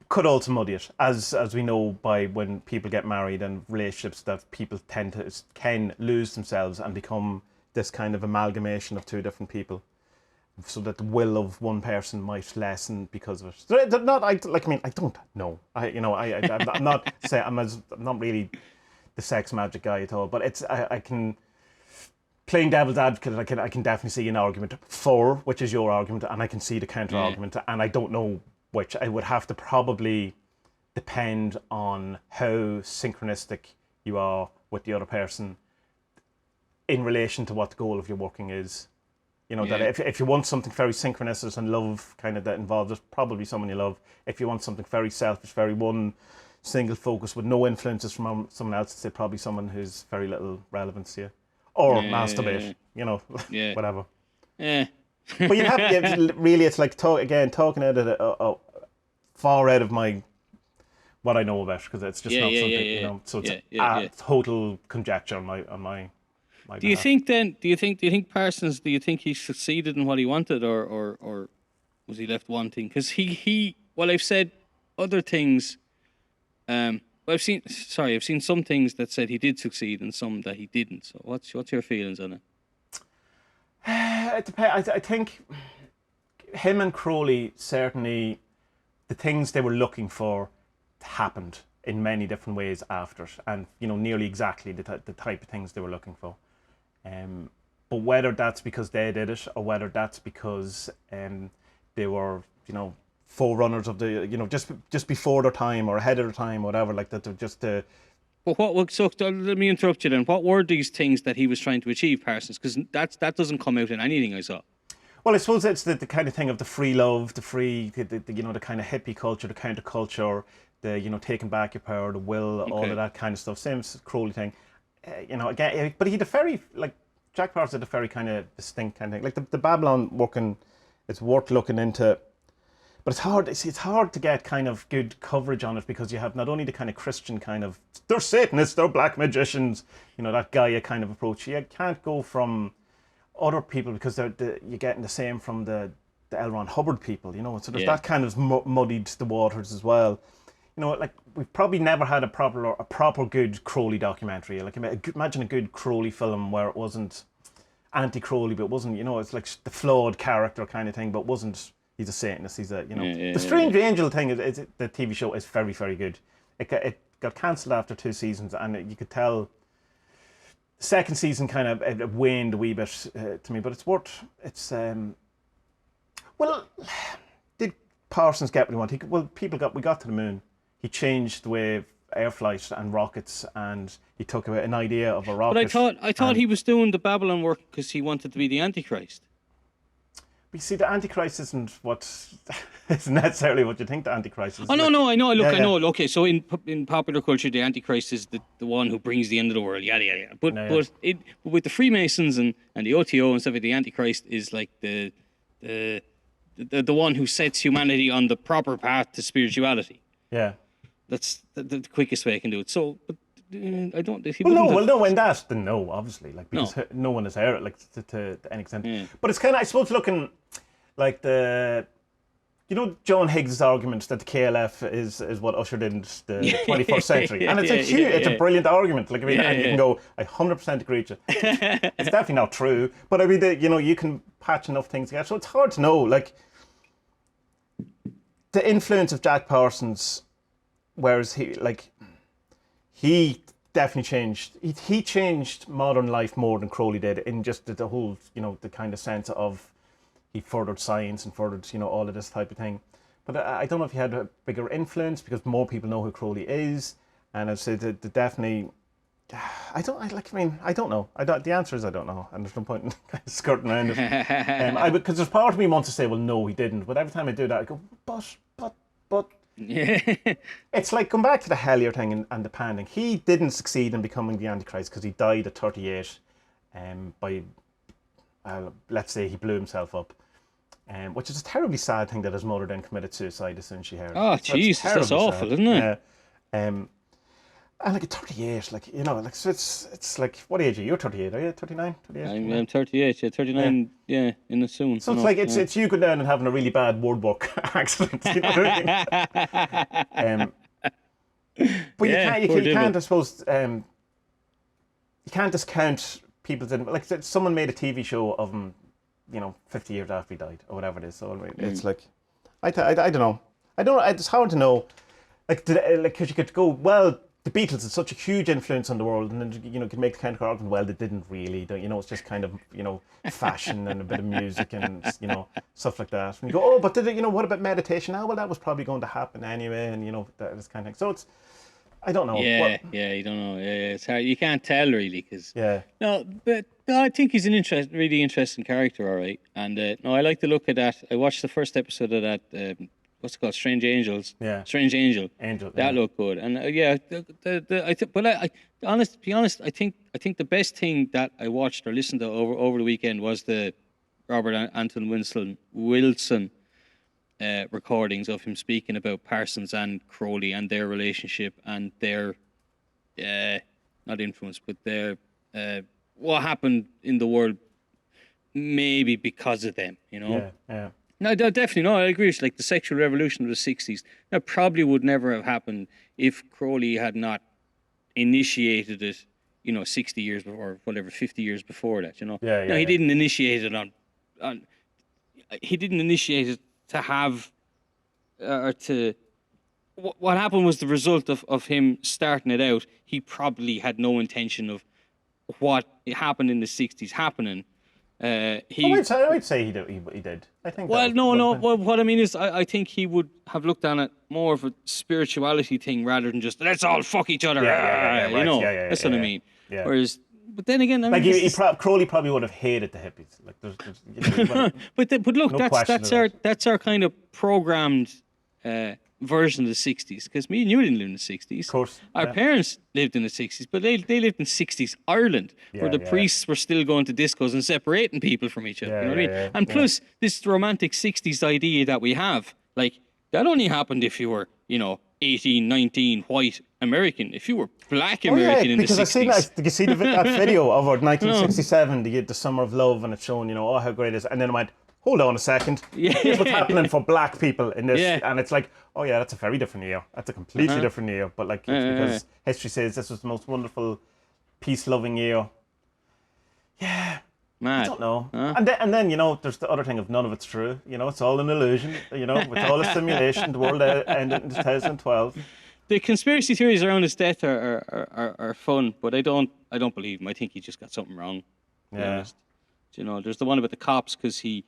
Could also muddy it, as we know by when people get married and relationships, that people can lose themselves and become this kind of amalgamation of two different people, so that the will of one person might lessen because of it. I don't know. I'm not saying I'm not really the sex magic guy at all, but I can. Playing devil's advocate, I can definitely see an argument for, which is your argument, and I can see the counter argument, and I don't know which. I would have to probably depend on how synchronistic you are with the other person in relation to what the goal of your working is. That if you want something very synchronous and love kind of that involved, it's probably someone you love. If you want something very selfish, very one single focus with no influences from someone else, it's probably someone who's very little relevance to you. Or masturbate, whatever. Yeah. But you have really, it's like talking out of far out of what I know about, because it's just not something So it's total conjecture on my. Do you think Parsons? Do you think he succeeded in what he wanted, or was he left wanting? Because I've said other things. I've seen some things that said he did succeed and some that he didn't. So what's your feelings on it? It depends. I think him and Crowley, certainly the things they were looking for happened in many different ways after it, and nearly exactly the type of things they were looking for. But whether that's because they did it or whether that's because they were forerunners of the just before their time or ahead of their time, whatever, like that. Just But let me interrupt you then. What were these things that he was trying to achieve, Parsons? Because that doesn't come out in anything I saw. Well, I suppose it's the kind of thing of the free love, the kind of hippie culture, the counterculture, the taking back your power, the will, all of that kind of stuff. Same as Crowley thing, again. But he had a very, like, Jack Parsons had a very kind of distinct kind of thing. Like the Babylon working, it's worth looking into. But it's hard to get kind of good coverage on it, because you have not only the kind of Christian kind of, they're Satanists, they're black magicians, that Gaia kind of approach. You can't go from other people, because you're getting the same from the L. Ron Hubbard people, So there's that kind of muddied the waters as well. Like, we've probably never had a proper good Crowley documentary. Like, imagine a good Crowley film where it wasn't, anti-Crowley, but wasn't, it's like the flawed character kind of thing, but wasn't, he's a Satanist, he's a, the Strange Angel thing, is the TV show is very, very good. It got cancelled after 2 seasons, and you could tell the second season kind of it waned a wee bit to me, but it's worth, well, did Parsons get what he wanted? We got to the moon. He changed the way air flight and rockets, and he took an idea of a rocket. But I thought he was doing the Babylon work because he wanted to be the Antichrist. But you see, the Antichrist isn't necessarily what you think the Antichrist is. Oh, no, I know. I know. Okay, so in popular culture, the Antichrist is the one who brings the end of the world, yada, yada, yada. But with the Freemasons and the OTO and stuff, the Antichrist is like the one who sets humanity on the proper path to spirituality. Yeah. That's the quickest way I can do it. So, but I don't. No, obviously, like, because no one is there, like, to any extent. Yeah. But it's kind of, I suppose, looking like John Higgs' argument that the KLF is what ushered in the 21st century, and it's a brilliant argument. Like, I mean, and you can go, I 100% agree with you. It's definitely not true, but I mean, you can patch enough things together, so it's hard to know, like, the influence of Jack Parsons. Whereas he definitely changed. He changed modern life more than Crowley did, in just the whole, the kind of sense of he furthered science and furthered, all of this type of thing. But I don't know if he had a bigger influence because more people know who Crowley is, and I'd say that definitely. I don't know. The answer is I don't know, and there's no point in kind of skirting around it. Because there's part of me wants to say, well, no, he didn't. But every time I do that, I go, but. Yeah. It's like, going back to the Hellier thing and the Pan thing. He didn't succeed in becoming the Antichrist because he died at 38 by, let's say he blew himself up. Which is a terribly sad thing that his mother then committed suicide as soon as she heard it. Oh, Jesus, that's awful, sad. Isn't it? Yeah. And like at 38, like, so it's like, what age are you? You're 38, are you? 39? 38? I'm 38, 39, in the soon. So it's like, it's you going down and having a really bad word book accident, you know what I mean? But you can't, I suppose, you can't discount people's, like, someone made a TV show of him, 50 years after he died, or whatever it is. So it's like, I don't know. It's hard to know. Like, because you could go, well, the Beatles had such a huge influence on the world, and then you could make the kind of argument, well, they didn't really. It's just kind of fashion and a bit of music and stuff like that. And you go, but did it? What about meditation? Oh, well, that was probably going to happen anyway, and this kind of thing. So it's, I don't know. Yeah, you don't know. Yeah, it's hard. You can't tell really, because no, but I think he's an really interesting character, all right. And no, I like to look at that. I watched the first episode of that. What's it called? Strange Angels. Yeah. Strange Angel. That looked good, and to be honest, I think the best thing that I watched or listened to over the weekend was the Robert Anton Wilson recordings of him speaking about Parsons and Crowley and their relationship and their not influence, but their what happened in the world maybe because of them. Yeah. No, definitely. No, I agree. It's like the sexual revolution of the 60s. That probably would never have happened if Crowley had not initiated it, 60 years before, whatever, 50 years before that, Yeah. He didn't initiate it he didn't initiate it to have, or to, what happened was the result of him starting it out. He probably had no intention of what happened in the 60s happening. I would say he did. I think. Well, no. Well, what I mean is, I think he would have looked on it more of a spirituality thing rather than just let's all fuck each other. That's what I mean. Yeah. Whereas, but then again, I mean, Crowley probably would have hated the hippies. Like, there's but look, that's our kind of programmed version of the 60s, because me and you didn't live in the 60s. Of course. Our parents lived in the 60s, but they lived in 60s Ireland, where the priests were still going to discos and separating people from each other. You know what I mean? And plus, this romantic 60s idea that we have, like, that only happened if you were, 18, 19, white American. If you were black American in the 60s. Because did you see that video of our 1967, the Summer of Love, and it's showing, how great it is. And then I went, hold on a second. Here's what's happening for black people in this. And it's like, oh yeah, that's a very different year. That's a completely different year. But like, it's because history says this was the most wonderful, peace-loving year. Yeah. Mad. I don't know. Huh? And then, there's the other thing of none of it's true. It's all an illusion. It's all a simulation. The world ended in 2012. The conspiracy theories around his death are fun, but I don't believe him. I think he just got something wrong. To be honest. There's the one about the cops because he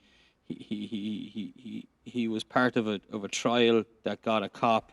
was part of a trial that got a cop,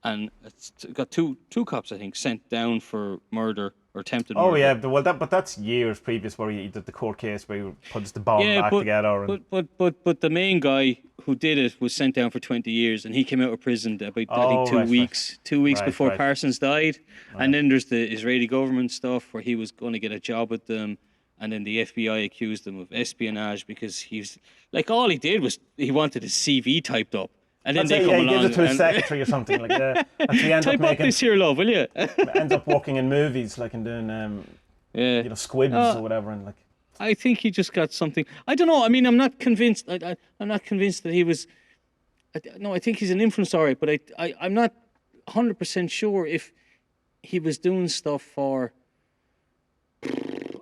and it's got two cops I think sent down for murder or attempted murder. Oh yeah, but that's years previous where he did the court case where he puts the bomb back together. But the main guy who did it was sent down for 20 years, and he came out of prison about I think 2 weeks. 2 weeks before Parsons died, and then there's the Israeli government stuff where he was going to get a job with them. And then the FBI accused him of espionage because he's like all he did was he wanted his CV typed up, and then they come along. He gives it to his secretary or something like that. And he ends type up this here, love, will you? Ends up working in movies, like in doing Squids or whatever, and like. I think he just got something. I don't know. I mean, I'm not convinced. I'm not convinced that he was. No, I think he's an influencer, all right, but I'm not 100% sure if he was doing stuff for.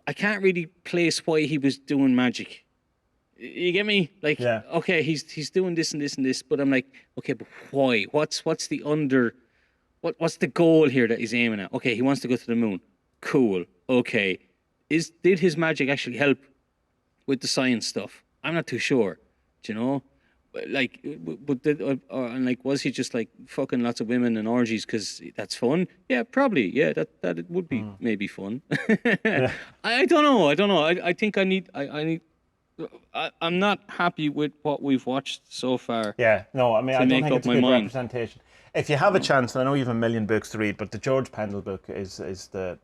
I can't really place why he was doing magic. You get me? Like, okay, he's doing this and this and this, but I'm like, okay, but why? What's the what's the goal here that he's aiming at? Okay, he wants to go to the moon. Cool. Okay, did his magic actually help with the science stuff? I'm not too sure. Do you know? Like, and like, was he just like fucking lots of women and orgies because that's fun? Yeah, probably. Yeah, that it would be maybe fun. I don't know. I think I need. I'm not happy with what we've watched so far. Yeah, no, I mean, I don't think it's a good representation. If you have a chance, and I know you have a million books to read, but the George Pendle book is the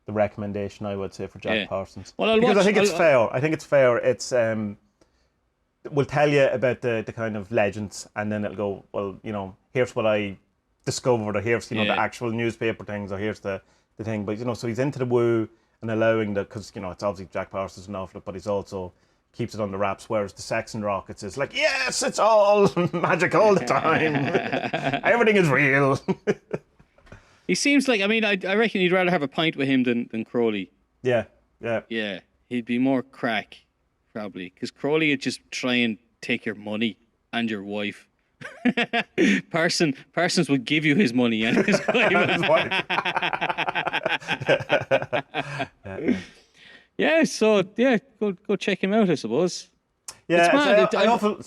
recommendation I would say for Jack Parsons. Well, I think it's fair. I think it's fair. It's will tell you about the kind of legends, and then it'll go, well, here's what I discovered, or here's the actual newspaper things, or here's the thing. But so he's into the woo and allowing because it's obviously Jack Parsons and awful, but he's also keeps it under wraps. Whereas the Sex and Rockets is like, yes, it's all magic all the time. Everything is real. He seems like, I mean, I reckon you'd rather have a pint with him than Crowley. Yeah. Yeah, he'd be more crack. Probably, because Crowley would just try and take your money and your wife. Parsons would give you his money and his wife. Yeah, so go check him out, I suppose. Yeah, I often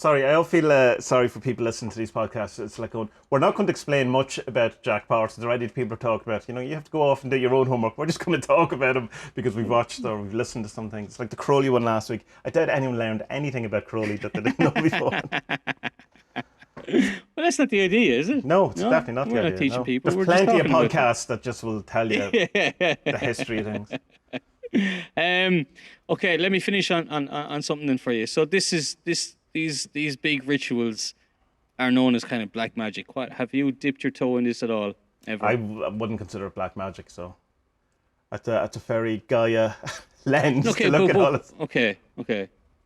feel sorry for people listening to these podcasts. It's like we're not going to explain much about Jack Parsons already. People talk about, you have to go off and do your own homework. We're just going to talk about him because we've watched or we've listened to some things. Like the Crowley one last week. I doubt anyone learned anything about Crowley that they didn't know before. Well, that's not the idea, is it? No, it's definitely not the idea. We're not teaching people. There's plenty of podcasts that just will tell you the history of things. Okay, let me finish on something then for you. So these big rituals are known as kind of black magic. What have you dipped your toe in this at all ever? I wouldn't consider it black magic, so that's a very Gaia lens to look at all this. Okay.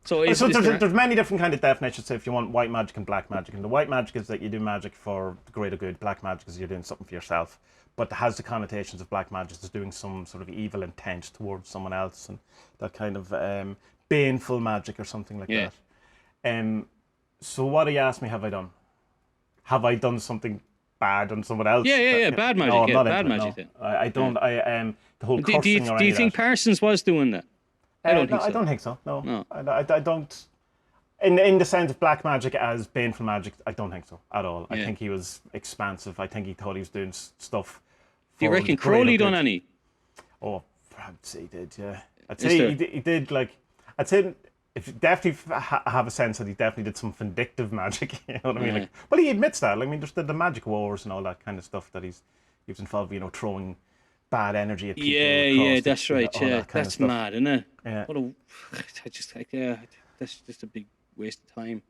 So there's many different kind of definitions. So if you want white magic and black magic, and the white magic is that you do magic for the greater good. Black magic is you're doing something for yourself, but it has the connotations of black magic as doing some sort of evil intent towards someone else, and that kind of baneful magic or something like that. So what do you ask me? Have I done? Have I done something bad on someone else? Yeah. Bad magic. No, I'm not bad into magic. No. I don't. The whole Do cursing you think Parsons was doing that? I don't think so. No. I don't. In the sense of black magic as baneful magic, I don't think so at all. I think he was expansive. I think he thought he was doing stuff. Do you reckon Crowley done any? Oh, I'd say he did. Yeah, I'd say he did. Like, I'd say if definitely have a sense that he definitely did some vindictive magic. You know what I mean? Like, well, he admits that. Like, I mean, there's the magic wars and all that kind of stuff that he was involved. Throwing bad energy at people. Yeah, that's right. Yeah, that's mad, isn't it? Yeah. That's just a big waste of time.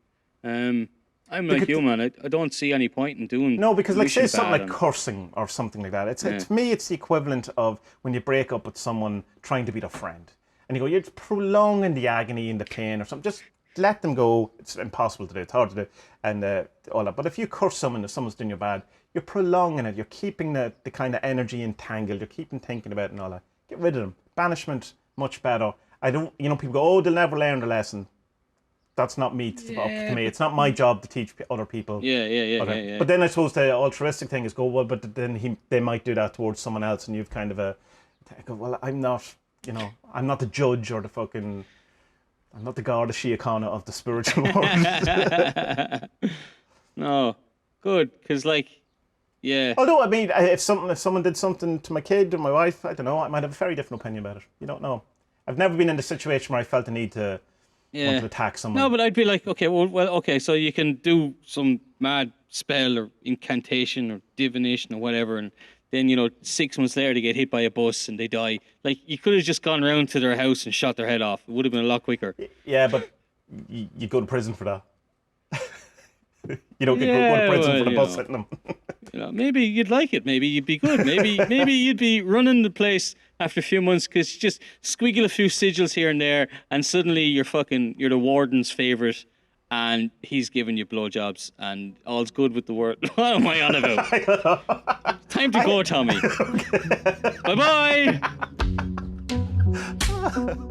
I'm like you, man. I don't see any point in doing. No, because like say something like cursing or something like that. To me, it's the equivalent of when you break up with someone trying to be their friend, and you go, you're prolonging the agony and the pain or something. Just let them go. It's impossible to do. It's hard to do, and all that. But if you curse someone, if someone's doing you bad, you're prolonging it. You're keeping the kind of energy entangled. You're keeping thinking about it and all that. Get rid of them. Banishment, much better. I don't, people go, oh, they'll never learn the lesson. That's not me. Up to me. It's not my job to teach other people. Yeah. But then I suppose the altruistic thing is well, but then they might do that towards someone else, and you've kind of I go, well, I'm not, I'm not the judge or I'm not the Garda Síochána of the spiritual world. No, good, because yeah. Although, I mean, if someone did something to my kid or my wife, I don't know, I might have a very different opinion about it. You don't know. I've never been in a situation where I felt the need to want to attack someone. No, but I'd be like, okay, so you can do some mad spell or incantation or divination or whatever, and then 6 months later they get hit by a bus and they die. Like, you could have just gone around to their house and shot their head off. It would have been a lot quicker. Yeah, but you go to prison for that. You don't go to prison for the bus hitting them. Maybe you'd like it. Maybe you'd be good. Maybe you'd be running the place after a few months because you just squiggle a few sigils here and there, and suddenly you're the warden's favorite, and he's giving you blowjobs, and all's good with the world. What am I on about? Time to go, Tommie. Bye bye.